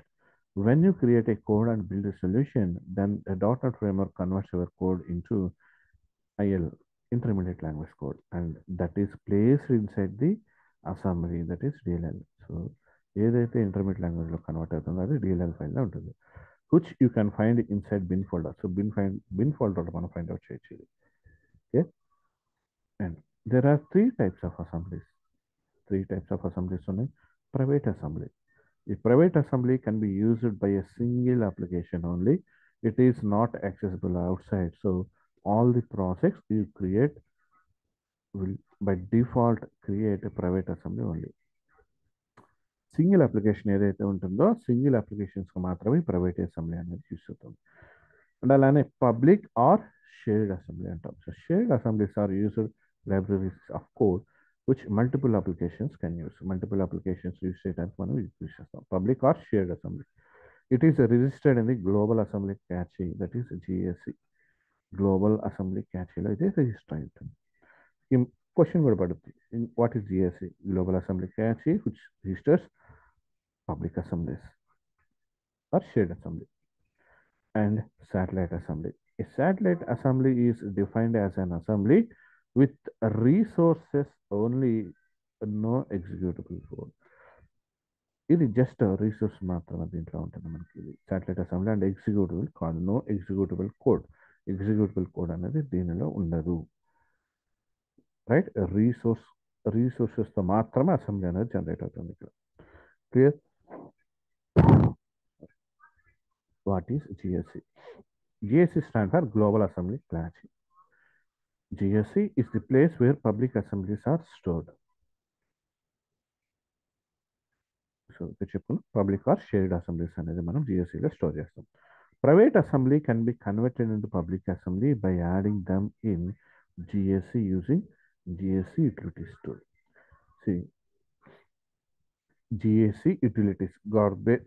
When you create a code and build a solution, then the .NET framework converts your code into IL, intermediate language code, and that is placed inside the assembly, that is DLL. So ఏదైతే intermediate లాంగ్వేజ్లో convert అవుతుందో అది DLL ఫైల్లో ఉంటుంది, which you can find inside bin folder. So bin folder మనం find out చేయొచ్చు ఇది. Okay. And there are three types of assemblies. ఉన్నాయి. Private assembly. The private assembly can be used by a single application only. It is not accessible outside. So all the projects you create will by default create a private assembly only. Single application ఏదైతే ఉంటుందో single అప్లికేషన్స్కి మాత్రమే private assembly అనేది చూస్తుంది. And అలానే public or shared assembly అంటాం. So shared assemblies are used libraries of code which multiple applications can use. Multiple applications use చేయడానికి మనం use చేస్తాం. Public or shared assembly. It is registered in the global assembly cache, that is GAC. Global assembly క్యాచీలో అయితే register అయి ఉంటుంది. ఈ question కూడా పడుతుంది, what is GAC? Global assembly cache which registers public assemblies or shared assembly. And satellite assembly. A satellite assembly is defined as an assembly with resources only, no executable code. ఇది just resource మాత్రమే దీంట్లో ఉంటుంది మనకి. ఇది satellite assembly and executable కాదు, no executable code. Executable code అనేది దీనిలో ఉండదు, రైట్. రీసోర్సెస్తో మాత్రమే అసెంబ్లీ అనేది జనరేట్ అవుతుంది ఇక్కడ. Clear? What is GSC? GSC stands for Global Assembly Class. GSC is the place where public assemblies are stored. So, public or shared assemblies అనేది మనం GSCలో store చేస్తాం. Private assembly can be converted into public assembly by adding them in GSC using GSC utilities tool. See, GAC utilities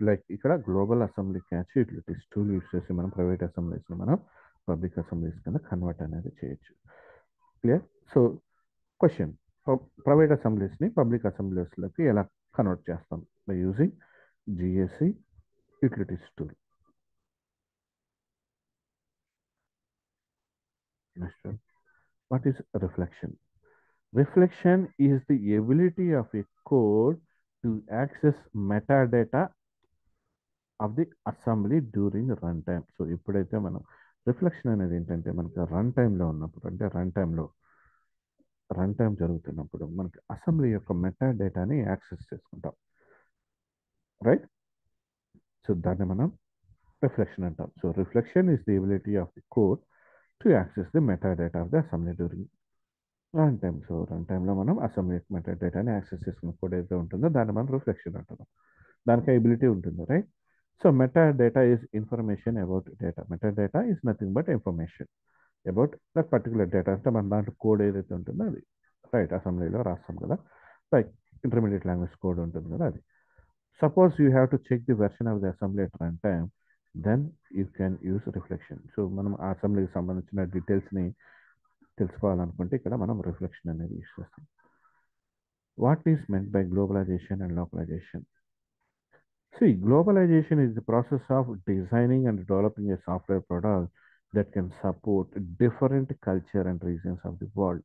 like ఇక్కడ global assembly cache utilities tool use చేసి మనం private అసెంబ్లీస్ని మనం public assemblies కింద convert అనేది చేయొచ్చు. Clear? So question, private అసెంబ్లీస్ని public అసెంబ్లీస్లోకి ఎలా కన్వర్ట్ చేస్తాం by using GAC utilities tool. Next, what is reflection? Reflection is the ability of a code to access metadata of the assembly during runtime. So ఇప్పుడైతే మనం reflection అనేది ఏంటంటే మనకి run ఉన్నప్పుడు, అంటే రన్ టైం జరుగుతున్నప్పుడు మనకి అసెంబ్లీ యొక్క మెటా డేటాని యాక్సెస్ చేసుకుంటాం, రైట్? సో దాన్ని మనం రిఫ్లెక్షన్ అంటాం. So reflection is the ability of the code to access the meta data of the assembly during run time. So run టైంలో మనం అసెంబ్లీ మెటా డేటాని యాక్సెస్ చేసుకున్న కోడ్ ఏదైతే ఉంటుందో దాన్ని మనం రిఫ్లెక్షన్ అంటున్నాం. దానికి ఎబిలిటీ ఉంటుంది, right? So meta data is information about data. Meta data is nothing but information about that particular data. అంటే మన దాంట్లో కోడ్ ఏదైతే ఉంటుందో అది, రైట్? అసెంబ్లీలో రాస్తాం కదా, లైక్ ఇంటర్మీడియట్ లాంగ్వేజ్ కోడ్ ఉంటుంది కదా అది. Suppose you have to check the version of the assembly at run time, then you can use reflection. So మనం ఆ అసెంబ్లీకి సంబంధించిన డీటెయిల్స్ని తెలుసుకోవాలనుకుంటే ఇక్కడ మనం రిఫ్లెక్షన్ అనేది యూస్ చేస్తాం. What is meant by globalization and localization? See, globalization is the process of designing and developing a software product that can support different culture and regions of the world.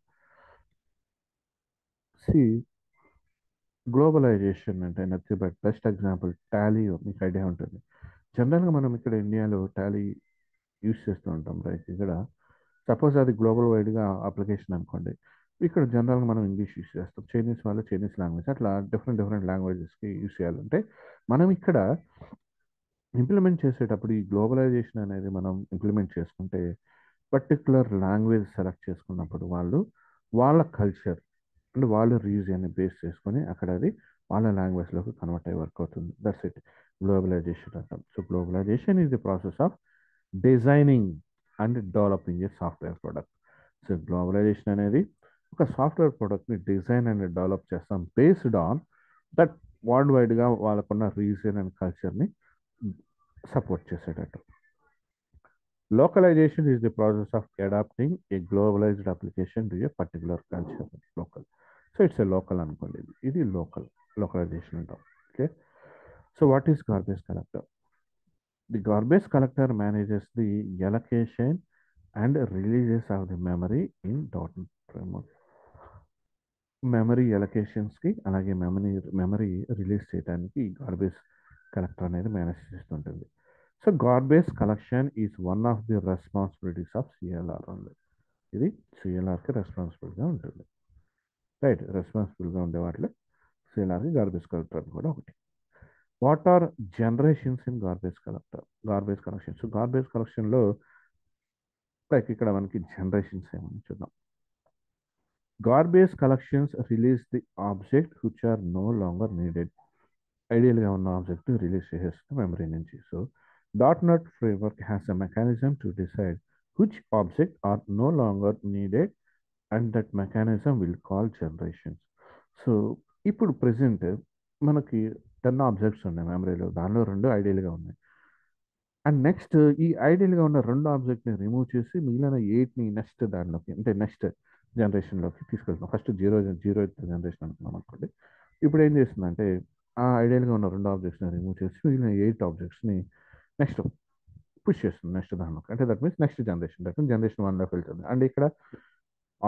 See, globalization అంటే nothing but best example Tally. మీకు idea ఉంటుంది. జనరల్గా మనం ఇక్కడ ఇండియాలో Tally use చేస్తూ ఉంటాం, right? ఇక్కడ సపోజ్ అది గ్లోబల్ వైడ్గా అప్లికేషన్ అనుకోండి, ఇక్కడ జనరల్గా మనం ఇంగ్లీష్ యూస్ చేస్తాం, చైనీస్ వాళ్ళు చైనీస్ లాంగ్వేజ్, అట్లా డిఫరెంట్ లాంగ్వేజెస్కి యూస్ చేయాలంటే మనం ఇక్కడ ఇంప్లిమెంట్ చేసేటప్పుడు ఈ గ్లోబలైజేషన్ అనేది మనం ఇంప్లిమెంట్ చేసుకుంటే పర్టికులర్ లాంగ్వేజ్ సెలెక్ట్ చేసుకున్నప్పుడు వాళ్ళ కల్చర్ అండ్ వాళ్ళ రీజియన్ని బేస్ చేసుకొని అక్కడ అది వాళ్ళ లాంగ్వేజ్లోకి కన్వర్ట్ అయ్యి వర్క్ అవుతుంది. దట్స్ ఇట్, గ్లోబలైజేషన్ అంటాం. So globalization is the process of designing and developing a software product. So globalization అనేది ఒక సాఫ్ట్వేర్ ప్రోడక్ట్ని డిజైన్ అండ్ డెవలప్ చేస్తాం బేస్డ్ ఆన్ దట్ వరల్డ్ వైడ్గా వాళ్ళకున్న రీజియన్ అండ్ కల్చర్ని సపోర్ట్ చేసేటట్టు. Localization is the process of adapting a globalized application to a particular culture, local. So it's a local అనుకోండి, ఇది localization అంటాం. Okay, so what is garbage collector? The garbage collector manages the allocation and releases of the memory in .NET framework. Memory ఎలకేషన్స్కి అలాగే memory release చేయడానికి garbage collector అనేది manage చేస్తుంటుంది. So garbage collection is one of the responsibilities of CLR only. ఇది సిఎల్ఆర్కి రెస్పాన్సిబుల్గా ఉంటుంది, right? రెస్పాన్సిబుల్గా ఉండే వాటిలో సిఎల్ఆర్కి గార్బేజ్ కలెక్టర్ అని కూడా ఒకటి. What are generations in garbage collection? So garbage కలెక్షన్లో లైక్ ఇక్కడ మనకి జనరేషన్స్ ఏమని చూద్దాం. Garbage collections release the object which are no longer needed. ఐడియల్గా ఉన్న ఆబ్జెక్ట్ రిలీజ్ చేసేస్తుంది మెమరీ నుంచి. So .NET framework has a mechanism to decide which objects are no longer needed and that mechanism will call generations. So ఇప్పుడు present మనకి 10 objects ఉన్నాయి మెమరీలో, దానిలో 2 ఐడియల్గా ఉన్నాయి. అండ్ నెక్స్ట్ ఈ ఐడియల్గా ఉన్న 2 ఆబ్జెక్ట్ని రిమూవ్ చేసి మిగిలిన 8ని నెక్స్ట్ దానిలోకి, అంటే నెక్స్ట్ జనరేషన్లోకి తీసుకెళ్తున్నాం. ఫస్ట్ జీరో జనరేషన్ అనుకున్నాం అనుకోండి. ఇప్పుడు ఏం చేస్తుందంటే ఆ ఐడియల్గా ఉన్న 2 ఆబ్జెక్ట్స్ని రిమూవ్ చేసి మిగిలిన 8 ఆబ్జెక్ట్స్ని నెక్స్ట్ పుష్ చేస్తుంది నెక్స్ట్ దానిలోకి. అంటే దట్ మీన్స్ నెక్స్ట్ జనరేషన్ 1లోకి వెళ్తుంది. అండ్ ఇక్కడ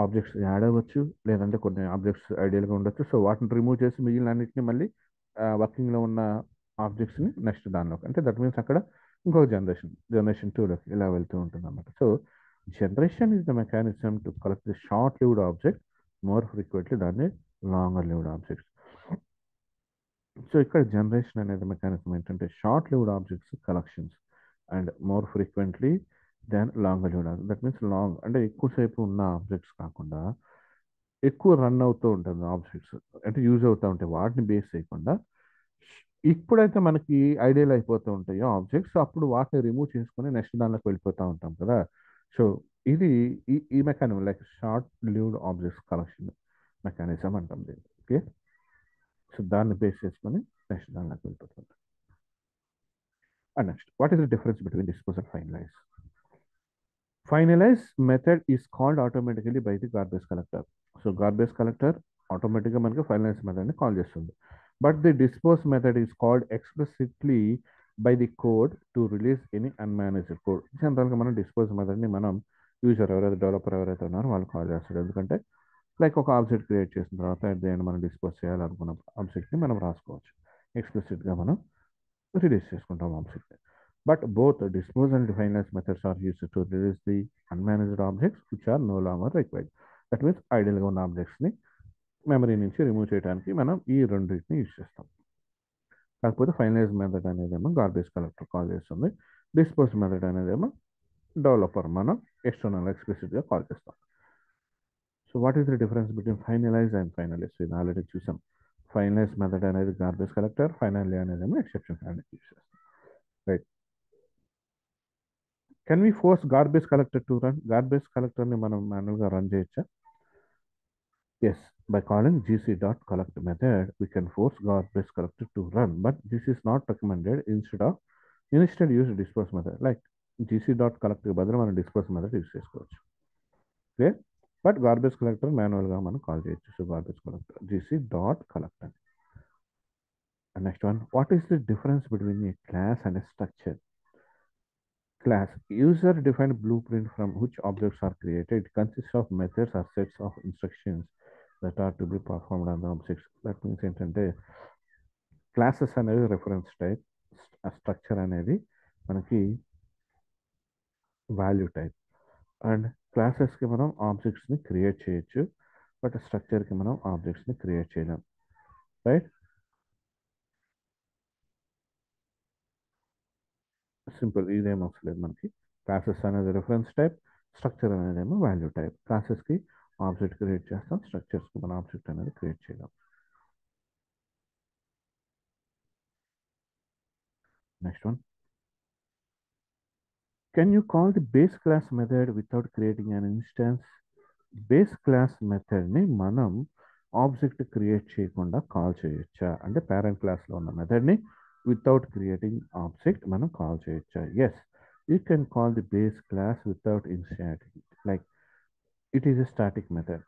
ఆబ్జెక్ట్స్ యాడ్ అవ్వచ్చు, లేదంటే కొన్ని ఆబ్జెక్ట్స్ ఐడియల్గా ఉండొచ్చు. సో వాటిని రిమూవ్ చేసి మిగిలిన అన్నింటినీ మళ్ళీ వర్కింగ్లో ఉన్న ఆబ్జెక్ట్స్ని నెక్స్ట్ దానిలోకి, అంటే దట్ మీన్స్ అక్కడ ఇంకొక జనరేషన్ 2లోకి ఇలా వెళ్తూ ఉంటుంది అన్నమాట. So generation is the mechanism to collect the short lived object more frequently దాన్ని లాంగర్ లివ్డ్ ఆబ్జెక్ట్స్. సో ఇక్కడ జనరేషన్ అనేది మెకానిజం ఏంటంటే short lived objects collections and more frequently then longer lived object. That means long అంటే ఎక్కువసేపు ఉన్న objects కాకుండా ఎక్కువ run అవుతూ ఉంటుంది ఆబ్జెక్ట్స్, అంటే యూజ్ అవుతూ ఉంటాయి, వాటిని బేస్ చేయకుండా ఇప్పుడైతే మనకి ఐడియల్ అయిపోతూ ఉంటాయో ఆబ్జెక్ట్స్, అప్పుడు వాటిని రిమూవ్ చేసుకొని నెక్స్ట్ దానిలోకి వెళ్ళిపోతూ ఉంటాం కదా. సో ఇది ఈ mechanism like short lived objects collection mechanism అంటాం దీన్ని. ఓకే, సో దాన్ని బేస్ చేసుకొని నెక్స్ట్ దానిలోకి వెళ్ళిపోతుంది. And next, what is the difference between dispose and finalize? Finalize method is called automatically by the garbage collector. So garbage collector ఆటోమేటిక్గా మనకి finalize మెథడ్ని call చేస్తుంది. But the dispose method is called explicitly by the code to release any unmanaged code. జనరల్గా మనం dispose మెథడ్ని మనం user ఎవరైతే developer ఎవరైతే ఉన్నారో వాళ్ళు కాల్ చేస్తారు. ఎందుకంటే లైక్ ఒక ఆబ్జెక్ట్ క్రియేట్ చేసిన తర్వాత అట్ ది ఎండ్ మనం డిస్పోజ్ చేయాలనుకున్న ఆబ్జెక్ట్ని మనం రాసుకోవచ్చు. ఎక్స్ప్లిసిట్గా మనం రిలీజ్ చేసుకుంటాం object. But both dispose and finalize methods are used to release the unmanaged objects which are no longer required. That means ఐడియల్గా ఉన్న ఆబ్జెక్ట్స్ని మెమరీ నుంచి రిమూవ్ చేయడానికి మనం ఈ రెండింటిని యూజ్ చేస్తాం. కాకపోతే ఫైనలైజ్ మెథడ్ అనేదేమో గార్బేజ్ కలెక్టర్ కాల్ చేస్తుంది. డిస్పోజ్ మెథడ్ అనేదేమో డెవలపర్ మనం ఎక్స్టర్నల్ ఎక్స్ప్లిసిట్గా కాల్ చేస్తాం. So what is the difference between finalize and finalize? ఇది ఆల్రెడీ చూసాం. ఫైనలైజ్ మెథడ్ అనేది గార్బేజ్ కలెక్టర్, ఫైనల్లీ అనేదేమో ఎక్సెప్షన్ హ్యాండ్లింగ్ యూజ్ చేస్తాం. Right. Can we force garbage collector to run? Garbage కలెక్టర్ని మనం మాన్యువల్గా రన్ చేయొచ్చా? Yes, by calling gc.collect method, we can force garbage collector to run, but this is not recommended. Instead use dispose method. Like gc.collect బదులు మనం dispose method use చేసుకోవచ్చు. Okay, but garbage collector మాన్యువల్గా మనం call చేయొచ్చు. So garbage collector gc.collect. And next one, what is the difference between a class and a structure? Class, user defined blueprint from which objects are created. It consists of methods or sets of instructions that are to be performed on the objects. That means ఏంటంటే classes అనేది reference type, structure అనేది మనకి value type. And క్లాసెస్కి మనం ఆబ్జెక్ట్స్ని create చేయొచ్చు, but స్ట్రక్చర్కి మనం ఆబ్జెక్ట్స్ని క్రియేట్ చేయలేం. రైట్, సింపుల్, ఇదేం అవసరం లేదు మనకి. క్లాసెస్ అనేది రెఫరెన్స్ టైప్, స్ట్రక్చర్ అనేదేమో వాల్యూ టైప్. క్లాసెస్కి ఆబ్జెక్ట్ క్రియేట్ చేస్తాం, స్ట్రక్చర్స్కి మన ఆబ్జెక్ట్ అనేది క్రియేట్ చేయలేం. Next one, can you call the base class method without creating an instance? Base class మెథడ్ని మనం ఆబ్జెక్ట్ క్రియేట్ చేయకుండా కాల్ చేయొచ్చా? అంటే పేరెంట్ క్లాస్లో ఉన్న మెథడ్ని వితౌట్ క్రియేటింగ్ ఆబ్జెక్ట్ మనం కాల్ చేయొచ్చా? Yes, you can call the base class without instantiating. Like it is a static method.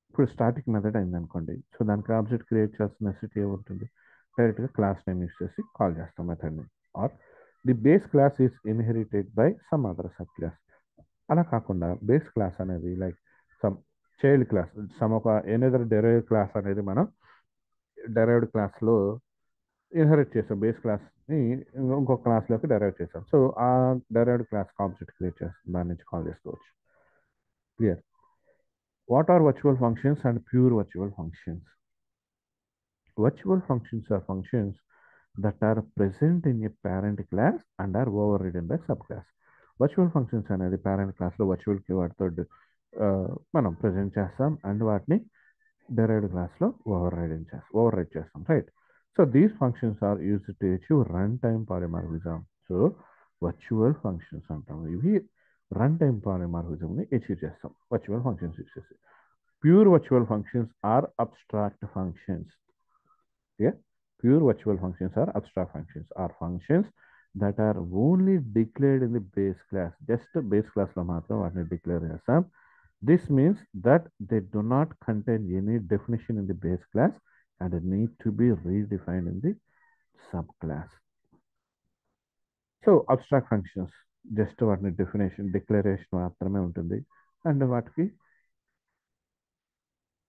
ఇప్పుడు స్టాటిక్ మెథడ్ అయింది అనుకోండి, సో దానికి ఆబ్జెక్ట్ క్రియేట్ చేయాల్సిన నెసిటీ ఏముంటుంది? డైరెక్ట్గా క్లాస్ నేమ్ యూస్ చేసి కాల్ చేస్తాం మెథడ్ని. Or the base class is inherited by some other subclass. అలా కాకుండా బేస్ క్లాస్ అనేది like some child class, some ఒక ఎనదర్ డెరైవ్డ్ క్లాస్ అనేది మనం డెరైవ్డ్ క్లాస్లో ఇన్హెరిట్ చేసాం. బేస్ క్లాస్ని ఇంకొక క్లాస్లోకి డెరైవ్ చేసాం. సో ఆ డెరైవ్డ్ క్లాస్ ఆబ్జెక్ట్ క్రియేట్ చేస్తాం, దాని నుంచి కాల్ చేసుకోవచ్చు. Clear? What are virtual functions and pure virtual functions? Virtual functions are functions that are present in a parent class and are overridden by subclass. Virtual functions అనేది parent క్లాస్లో virtual కీవర్డ్తో మనం present చేస్తాం అండ్ వాటిని derived క్లాస్లో override చేస్తాం. Right. So these functions are used to achieve run time polymorphism. So virtual functions అంటాం, ఇవి రన్ టైమ్ పాలిమార్ఫిజంని అచీవ్ చేస్తాం వర్చువల్ ఫంక్షన్స్ యూజ్ చేసి. Pure virtual functions are abstract functions. Yeah, pure virtual functions are abstract functions, are functions that are only declared in the base class. Just base class lo matram vaatni declare chestam. This means that they do not contain any definition in the base class and need to be redefined in the subclass. So abstract functions just vaatni definition declaration మాత్రమే ఉంటుంది and వాటికి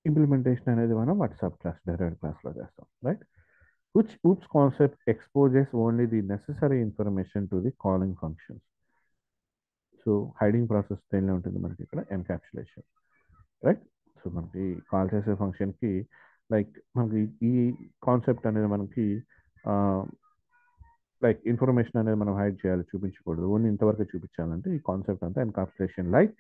implementation అనేది మనం వాటి sub class derived క్లాస్లో చేస్తాం. Right. Which OOPS concept exposes only the necessary information to the calling functions? So hiding process దేనిలో ఉంటుంది మనకి ఇక్కడ? ఎన్కాప్సులేషన్. రైట్. సో మనకి కాల్ చేసే ఫంక్షన్కి లైక్ మనకి ఈ కాన్సెప్ట్ అనేది మనకి లైక్ ఇన్ఫర్మేషన్ అనేది మనం హైడ్ చేయాలి, చూపించకూడదు, ఓన్లీ ఇంతవరకు చూపించాలంటే ఈ కాన్సెప్ట్ అంతా ఎన్కాప్సులేషన్. లైక్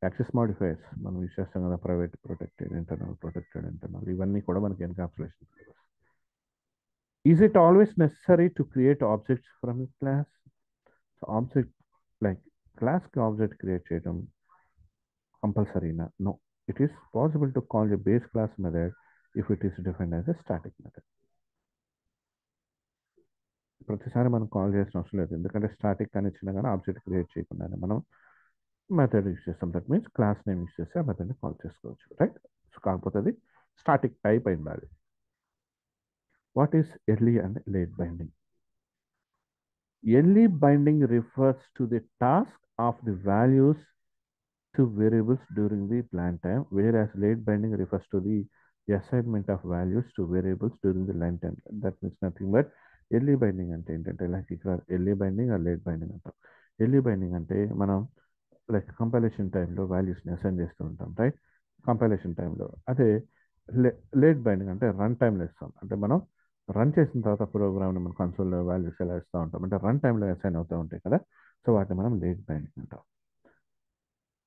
యాక్సెస్ మాడిఫైర్స్ మనం యూస్ చేస్తాం కదా, ప్రైవేట్ ప్రొటెక్టెడ్ ఇంటర్నల్ ఇవన్నీ కూడా మనకి encapsulation. Is it always necessary to create objects from a class? So object like class కి object create చేయడం కంపల్సరీనా? No. It is possible to call a base class method if it is defined as a static method. ప్రతిసారి మనం call చేసిన అవసరం లేదు, ఎందుకంటే static అని ఇచ్చినా కానీ ఆబ్జెక్ట్ క్రియేట్ చేయకుండానే మనం మెథడ్ యూస్ చేస్తాం. That means class name use చేస్తే ఆ మెథడ్ని కాల్ చేసుకోవచ్చు, రైట్? సో కాకపోతే అది స్టాటిక్ టైప్ అయి ఉండాలి. What is early and late binding? Early binding refers to the task of the values to variables during the plan time, whereas late binding refers to the assignment of values to variables during the line time. That means nothing but early binding అంటే ఏంటంటే like ఇక్కడ early binding or late binding అంటాం. Early binding అంటే మనం like compilation టైంలో వాల్యూస్ని assign చేస్తూ ఉంటాం, రైట్? కంపైలేషన్ టైంలో. అదే లేట్ బైండింగ్ అంటే రన్ టైంలో ఇస్తాం. అంటే మనం రన్ చేసిన తర్వాత ప్రోగ్రామ్ని మనం కన్సోల్లో వాల్యూస్ ఎలా ఇస్తూ ఉంటాం అంటే రన్ టైంలో అసైన్ అవుతూ ఉంటాయి కదా, సో వాటిని మనం లేట్ బైండింగ్ అంటాం.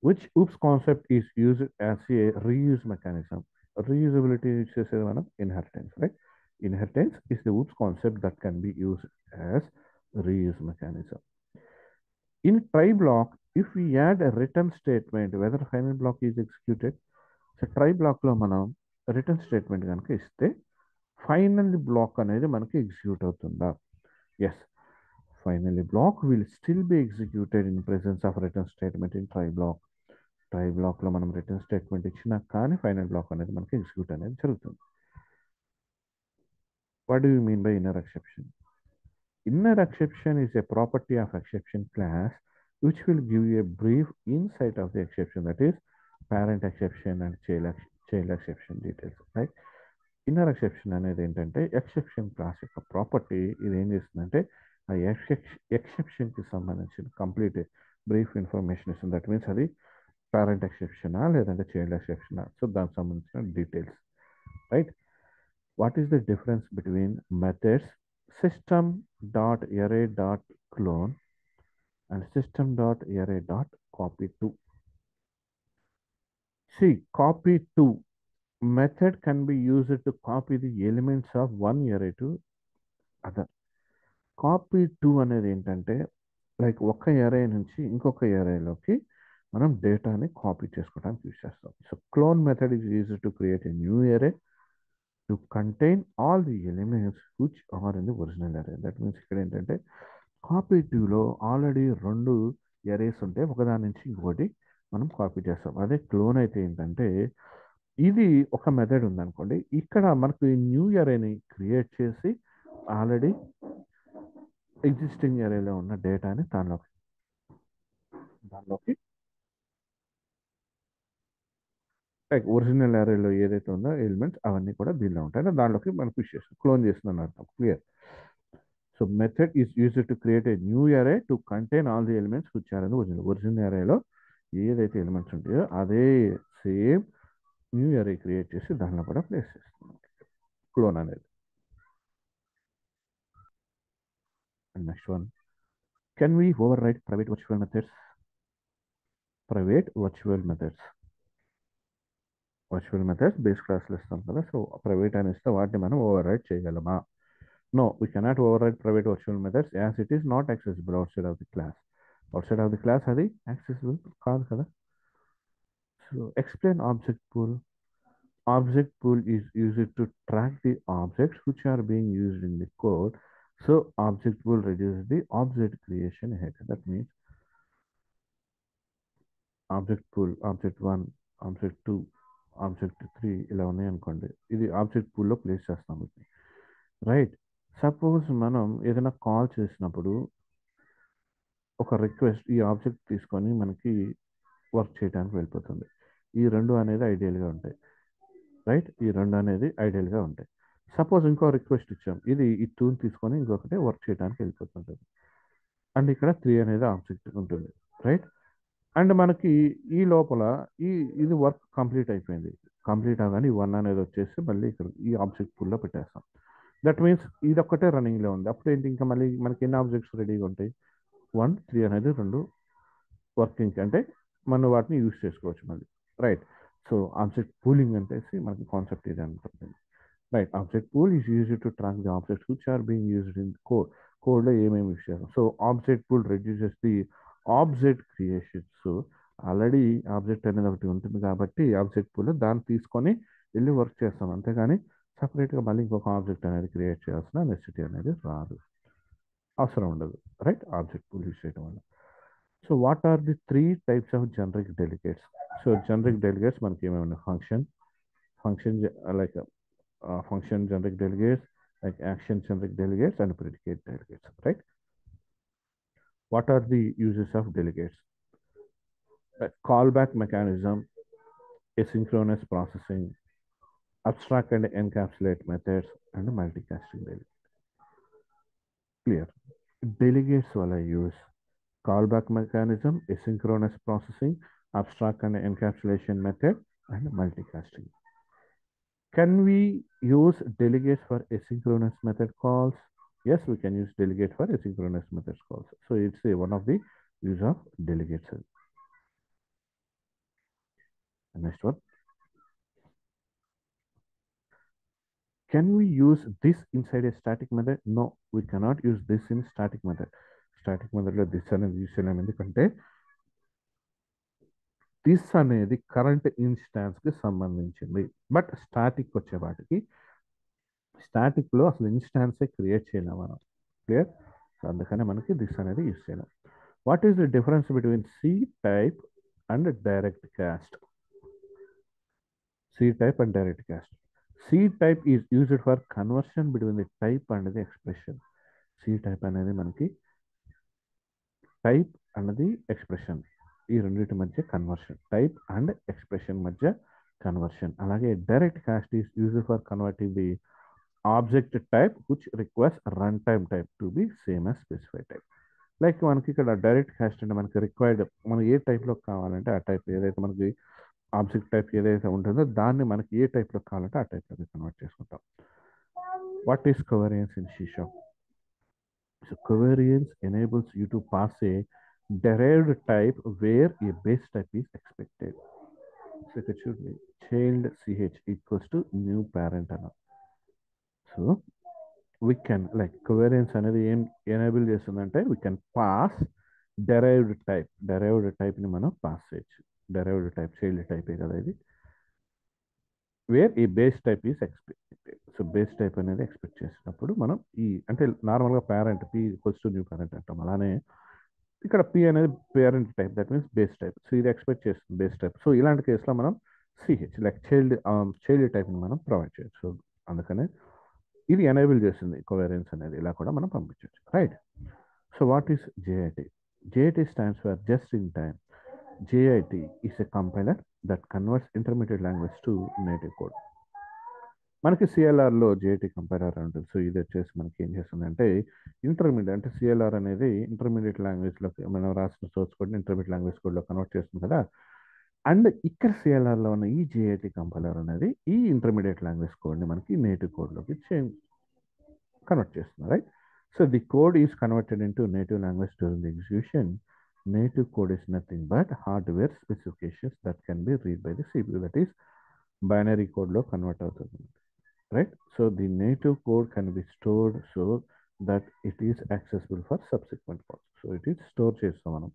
Which OOPS concept is used as a reuse mechanism? Reusability is just a inheritance, right? Inheritance is the OOPS concept that can be used as reuse mechanism. In try block, if we add a return statement, whether final block is executed, so try block లో మనం return statement కనుక ఇస్తే final black అనేది మనకి execute అవుతుందా? Yes, finally block will still be executed in presence of return statement in try block. Try బ్లాక్లో మనం return statement ఇచ్చినా కానీ ఫైనల్ బ్లాక్ అనేది మనకి ఎగ్జిక్యూట్ అనేది జరుగుతుంది. What do you mean by inner exception? Inner exception is a property of exception class which will give you a brief insight of the exception, that is parent exception and child exception details, right? Inner exception అనేది ఏంటంటే exception class యొక్క property. ఇది ఏం చేస్తుందంటే ఆ ఎక్సెప్షన్కి సంబంధించిన complete brief information ఇస్తుంది. That means అది పేరెంట్ ఎక్సెప్షనా లేదంటే చైల్డ్ ఎక్సెప్షనా, సో దానికి సంబంధించిన details, right? What is the difference between methods system dot array dot clone and system dot array dot copy to? See, copy to method can be used to copy the elements of one array to other. Copy to అనేది ఏంటంటే like ఒక ఎరే నుంచి ఇంకొక ఎరేలోకి మనం డేటాని copy చేసుకోవడానికి use చేస్తాం. So clone method is use to create a new array to contain all the elements which are in the original array. That means ఇక్కడ ఏంటంటే కాపీ టూలో ఆల్రెడీ 2 ఎరేస్ ఉంటే ఒకదాని నుంచి ఇంకొకటి మనం కాపీ చేస్తాం. అదే క్లోన్ అయితే ఏంటంటే ఇది ఒక మెథడ్ ఉందనుకోండి, ఇక్కడ మనకు ఈ న్యూ ఎరేని క్రియేట్ చేసి ఆల్రెడీ ఎగ్జిస్టింగ్ ఎరేలో ఉన్న డేటాని దానిలోకి లైక్ ఒరిజినల్ ఎరేలో ఏదైతే ఉందో ఎలిమెంట్స్ అవన్నీ కూడా దీనిలో ఉంటాయి, దానిలోకి మనం పుష్ చేస్తాం, క్లోన్ చేస్తుందని అర్థం. Clear? So method is used to create a new array to contain all the elements which are in original. Original అరేలో ఏదైతే ఎలిమెంట్స్ ఉంటాయో అదే సేమ్ న్యూ అరే క్రియేట్ చేసి దానిలో కూడా ప్లేస్ చేస్తున్నాం, క్లోన్ అనేది. And next one, can we override private virtual methods? Private virtual methods, virtual methods base క్లాస్లో ఇస్తాం కదా, సో ప్రైవేట్ అని ఇస్తే వాటిని మనం ఓవర్ రైట్ చేయగలమా? No, we cannot override private virtual methods as it is not accessible outside of the class. Outside of the class, అది accessible కాదు కదా. So explain object pool. Object pool is used to track the objects which are being used in the code. So object pool reduces the object creation ahead. That means object pool, object 1, object 2, object 3 ఇలా ఉన్నాయి అనుకోండి, ఇది object పూల్లో place చేస్తాం వీటిని, right? Suppose మనం ఏదైనా call చేసినప్పుడు ఒక రిక్వెస్ట్ ఈ ఆబ్జెక్ట్ తీసుకొని మనకి వర్క్ చేయడానికి వెళ్ళిపోతుంది. ఈ రెండు అనేది ఐడియల్గా ఉంటాయి, రైట్? ఈ రెండు అనేది ఐడియల్గా ఉంటాయి. సపోజ్ ఇంకో రిక్వెస్ట్ ఇచ్చాం, ఇది ఈ టూని తీసుకొని ఇంకొకటి వర్క్ చేయడానికి వెళ్ళిపోతుంటుంది, అండ్ ఇక్కడ 3 అనేది ఆబ్జెక్ట్ ఉంటుంది, రైట్? అండ్ మనకి ఈ లోపల ఈ ఇది వర్క్ కంప్లీట్ అయిపోయింది. కంప్లీట్ అవగానే ఈ 1 అనేది వచ్చేసి మళ్ళీ ఇక్కడ ఈ ఆబ్జెక్ట్ పూల్లో పెట్టేస్తాం. దట్ మీన్స్ ఇది ఒక్కటే రన్నింగ్లో ఉంది. అప్పుడు ఏంటి, ఇంకా మళ్ళీ మనకి ఎన్ని ఆబ్జెక్ట్స్ రెడీగా ఉంటాయి? 1, 3 అనేది 2 వర్కింగ్, అంటే మనం వాటిని యూజ్ చేసుకోవచ్చు మళ్ళీ, రైట్? సో ఆబ్జెక్ట్ పూలింగ్ అంటే మనకి కాన్సెప్ట్ ఇది అనుకుంటుంది, right? Object pool is use to track the objects which are being used in కోడ్లో ఏమేమి యూజ్ చేస్తాం. So object pool reduces the object creation. So already object అనేది ఒకటి ఉంటుంది కాబట్టి ఆబ్జెక్ట్ పూల్ దాన్ని తీసుకొని వెళ్ళి వర్క్ చేస్తాం, అంతేగాని సపరేట్గా మళ్ళీ ఇంకొక ఆబ్జెక్ట్ అనేది క్రియేట్ చేయాల్సిన నెసెసిటీ అనేది రాదు, అవసరం ఉండదు, రైట్? ఆబ్జెక్ట్ పూల్ యూజ్ చేయడం వల్ల. So what are the three types of generic delegates? So generic delegates మనకి ఏమేమి function generic delegates, like action generic delegates and predicate delegates, right? What are the uses of delegates? Callback mechanism, asynchronous processing, abstract and encapsulate methods, and multicasting delegate. Clear. Delegates wala use callback mechanism, asynchronous processing, abstract and encapsulation method, and multicasting. Can we use delegates for asynchronous method calls? Yes, we can use delegate for asynchronous method calls. So it's one of the use of delegates. Next one. Can we use this inside a static method? No, we cannot use this in static method. Static method లో this అనేది use చేయలేము ఎందుకంటే this అనేది current instance కి సంబంధించింది. But static వచ్చేవాటికి static లో అసలు ఇన్స్టాన్సే create చేయలేము మనం. క్లియర్? సో అందుకనే మనకి దిస్ అనేది యూస్ చేయలేం. What is the difference between C type and direct cast? C type and direct cast. C type is used for conversion between the type and the expression. C type అనేది మనకి type అన్నది expression ఈ రెండింటి మధ్య conversion, type and expression మధ్య conversion. అలాగే direct cast is use for converting the object type which requires run time type to be same as specified type. Like మనకి ఇక్కడ డైరెక్ట్ కాస్ట్ అంటే మనకి రిక్వైర్డ్ మనం ఏ టైప్లో కావాలంటే ఆ టైప్ ఏదైతే మనకి ఆబ్జెక్ట్ టైప్ ఏదైతే ఉంటుందో దాన్ని మనకి ఏ టైప్లో కావాలంటే ఆ టైప్లోకి కన్వర్ట్ చేసుకుంటాం. What is covariance in C#? So covariance enables you to pass a derived type where a base type is expected. So it should be child ch equals to new parent. So we can like covariance అనేది ఏం enable చేస్తుందంటే we can pass derived type ని మనం pass చేయొచ్చు. derived type child type కదా ఇది, wear ఈ base type is expected. So base type అనేది ఎక్స్పెక్ట్ చేసినప్పుడు మనం ఈ అంటే నార్మల్గా parent P equals to new parent అంటాం. అలానే ఇక్కడ పి అనేది parent type, that means base type. So ఇది ఎక్స్పెక్ట్ చేస్తుంది బేస్ టైప్. సో ఇలాంటి కేసులో మనం సిహెచ్ లైక్ చైల్డ్ టైప్ని మనం ప్రొవైడ్ చేయొచ్చు. సో అందుకనే ఇది ఎనేబుల్ చేస్తుంది కోవేరియన్స్ అనేది, ఇలా కూడా మనం పంపించవచ్చు, right? So what is JIT? JIT stands for just in time. JIT is a compiler that converts intermediate language to native code. మనకి సిఎల్ఆర్లో జేఐటి కంపైలర్ ఉంటుంది. సో ఇది వచ్చేసి మనకి ఏం చేస్తుందంటే ఇంటర్మీడియట్ అంటే సిఎల్ఆర్ అనేది ఇంటర్మీడియట్ లాంగ్వేజ్లోకి మనం రాసిన సోర్స్ కోడ్ని ఇంటర్మీడియట్ లాంగ్వేజ్ కోడ్లో కన్వర్ట్ చేస్తుంది కదా. అండ్ ఇక్కడ సిఎల్ఆర్లో ఉన్న ఈ జేఐటి కంపైలర్ అనేది ఈ ఇంటర్మీడియట్ లాంగ్వేజ్ కోడ్ని మనకి నేటివ్ కోడ్లోకి కన్వర్ట్ చేస్తుంది, right? So the code is converted in to native language during the execution. Native code is nothing but hardware specifications that can be read by the CPU, that is binary code లో convert అవుతుంది, right? So the native code can be stored so that it is accessible for subsequent calls. So it is store చేస్తాం మనం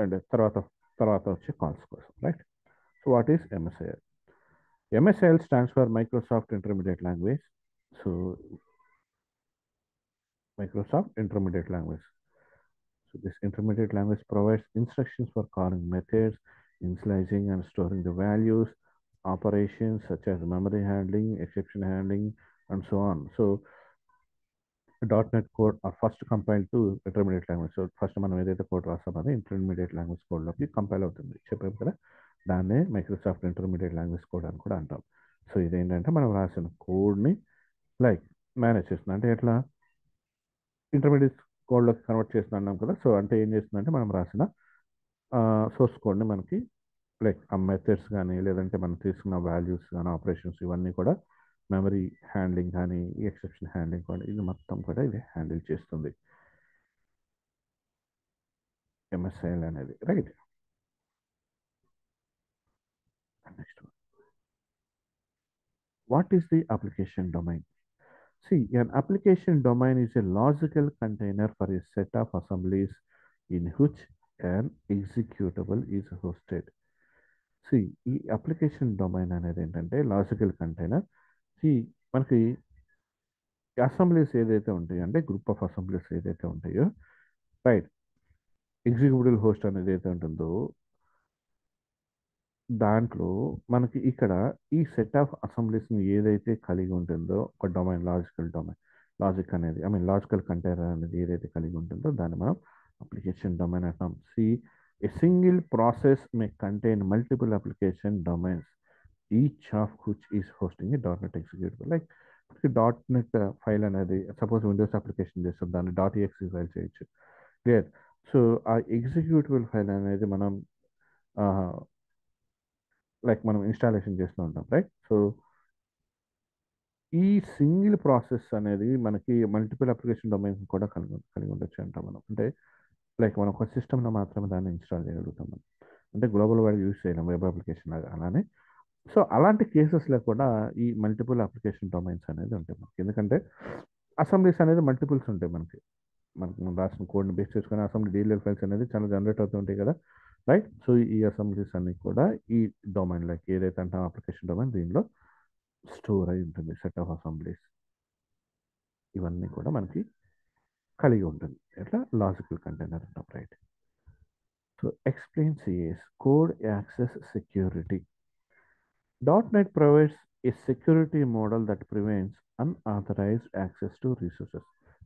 and తర్వాత వచ్చే calls కోసం, right? So what is MSIL? MSIL stands for Microsoft intermediate language. So Microsoft intermediate language. So this intermediate language provides instructions for calling methods, initializing and storing the values, operations such as memory handling, exception handling, and so on. So .NET code are first compiled to intermediate language. So first మనం ఏదైతే code రాస్తామో అది intermediate language కోడ్లోకి compile అవుతుంది. చెప్పాము కదా, దాన్నే Microsoft intermediate language code అని కూడా అంటాం. సో ఇదేంటంటే మనం రాసిన కోడ్ని లైక్ మేనేజ్ చేస్తుంది. అంటే ఎట్లా ఇంటర్మీడియట్ కోడ్లోకి కన్వర్ట్ చేస్తున్నాం కదా. సో అంటే ఏం చేస్తుందంటే మనం రాసిన సోర్స్ కోడ్ని మనకి లైక్ ఆ మెథడ్స్ కానీ లేదంటే మనం తీసుకున్న వాల్యూస్ కానీ ఆపరేషన్స్ ఇవన్నీ కూడా మెమరీ హ్యాండ్లింగ్ కానీ ఈ ఎక్సెప్షన్ హ్యాండ్లింగ్ కానీ ఇది మొత్తం కూడా ఇది హ్యాండిల్ చేస్తుంది MSIL అనేది, right? Next, what is the application domain? See, an application domain is a logical container for a set of assemblies in which an executable is hosted. See, ఈ application domain అనేది ఏంటంటే logical container. See, మనకి assemblies ఏదైతే ఉంటాయో అంటే group of assemblies ఏదైతే ఉంటాయో, right? Executive host అనేది ఏదైతే ఉంటుందో దాంట్లో మనకి ఇక్కడ ఈ సెట్ ఆఫ్ అసెంబ్లీస్ని ఏదైతే కలిగి ఉంటుందో ఒక డొమైన్, లాజికల్ డొమైన్, లాజిక్ అనేది లాజికల్ కంటైనర్ అనేది ఏదైతే కలిగి ఉంటుందో దాన్ని మనం అప్లికేషన్ డొమైన్ అంటాం. A single process May contain multiple application domains each of which is hosting A dot net executive. Like dot net file అనేది సపోజ్ విండోస్ అప్లికేషన్ చేస్తాం, దాన్ని డాట్ exe ఫైల్ చేయొచ్చు. క్లియర్. సో ఆ executive file అనేది మనం మనం installation చేస్తూ ఉంటాం, రైట్? సో ఈ సింగిల్ ప్రాసెస్ అనేది మనకి మల్టిపుల్ అప్లికేషన్ డొమైన్స్ కూడా కలిగి ఉండొచ్చు అంటాం మనం. అంటే మనం ఒక సిస్టంలో మాత్రమే దాన్ని ఇన్స్టాల్ చేయగలుగుతాం మనం. అంటే గ్లోబల్ వైడ్ యూస్ చేయలేం వెబ్ అప్లికేషన్ లాగా అలానే. సో అలాంటి కేసెస్లో కూడా ఈ మల్టిపుల్ అప్లికేషన్ డొమైన్స్ అనేది ఉంటాయి మనకి. ఎందుకంటే అసెంబ్లీస్ అనేది మల్టిపుల్స్ ఉంటాయి మనకి. మనం రాసిన కోడ్ని బేస్ చేసుకుని అసెంబ్లీ డీలర్ ఫైల్స్ అనేది చాలా జనరేట్ అవుతూ ఉంటాయి కదా, రైట్? సో ఈ అసెంబ్లీస్ అన్ని కూడా ఈ డొమైన్ ఏదైతే అంటాం అప్లికేషన్ డొమైన్, దీనిలో స్టోర్ అయి ఉంటుంది. సెట్ ఆఫ్ అసెంబ్లీస్ ఇవన్నీ కూడా మనకి కలిగి ఉంటుంది. ఎట్లా? లాజికల్ కంటైనర్ అంటాం, right? So explain CS code access security. .NET provides a security model that prevents unauthorized access to resources.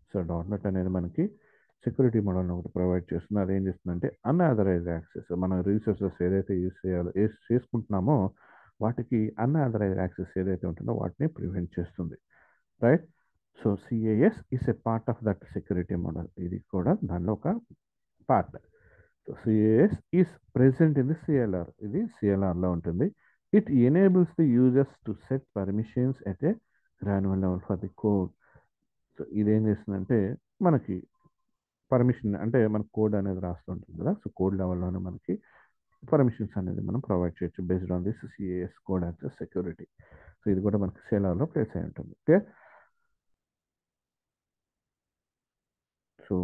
So .NET అనేది మనకి సెక్యూరిటీ మోడల్ ఒకటి ప్రొవైడ్ చేస్తుంది. అది ఏం చేస్తుందంటే అన్ఆథరైజ్డ్ యాక్సెస్, మన రీసోర్సెస్ ఏదైతే యూస్ చేయాలో చేసుకుంటున్నామో వాటికి అన్ఆథరైజ్డ్ యాక్సెస్ ఏదైతే ఉంటుందో వాటిని ప్రివెంట్ చేస్తుంది, right? So CAS is a part of that security model. ఇది కూడా దానిలో ఒక part. So CAS is present in the CLR. ఇది సిఎల్ఆర్లో ఉంటుంది. It enables the users to set permissions at a granular level for the code. So ఇదేం చేస్తుందంటే మనకి పర్మిషన్ అంటే మన కోడ్ అనేది రాస్తుంటుంది కదా, సో కోడ్ లెవెల్లోనే మనకి పర్మిషన్స్ అనేది మనం ప్రొవైడ్ చేయొచ్చు based on this CAS code access security. So ఇది కూడా మనకి సేలార్లో ప్లేస్ అయి ఉంటుంది. ఓకే. సో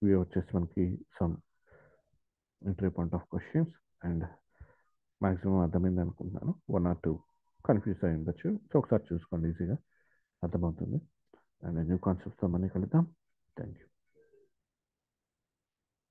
ఇవి వచ్చేసి మనకి some entry point of questions and maximum అర్థమైంది అనుకుంటున్నాను. 1 or 2 కన్ఫ్యూజ్ అయి ఉండొచ్చు. సో ఒకసారి చూసుకోండి, ఈజీగా అర్థమవుతుంది. అండ్ న్యూ కాన్సెప్ట్స్తో మళ్ళీ కలుద్దాం.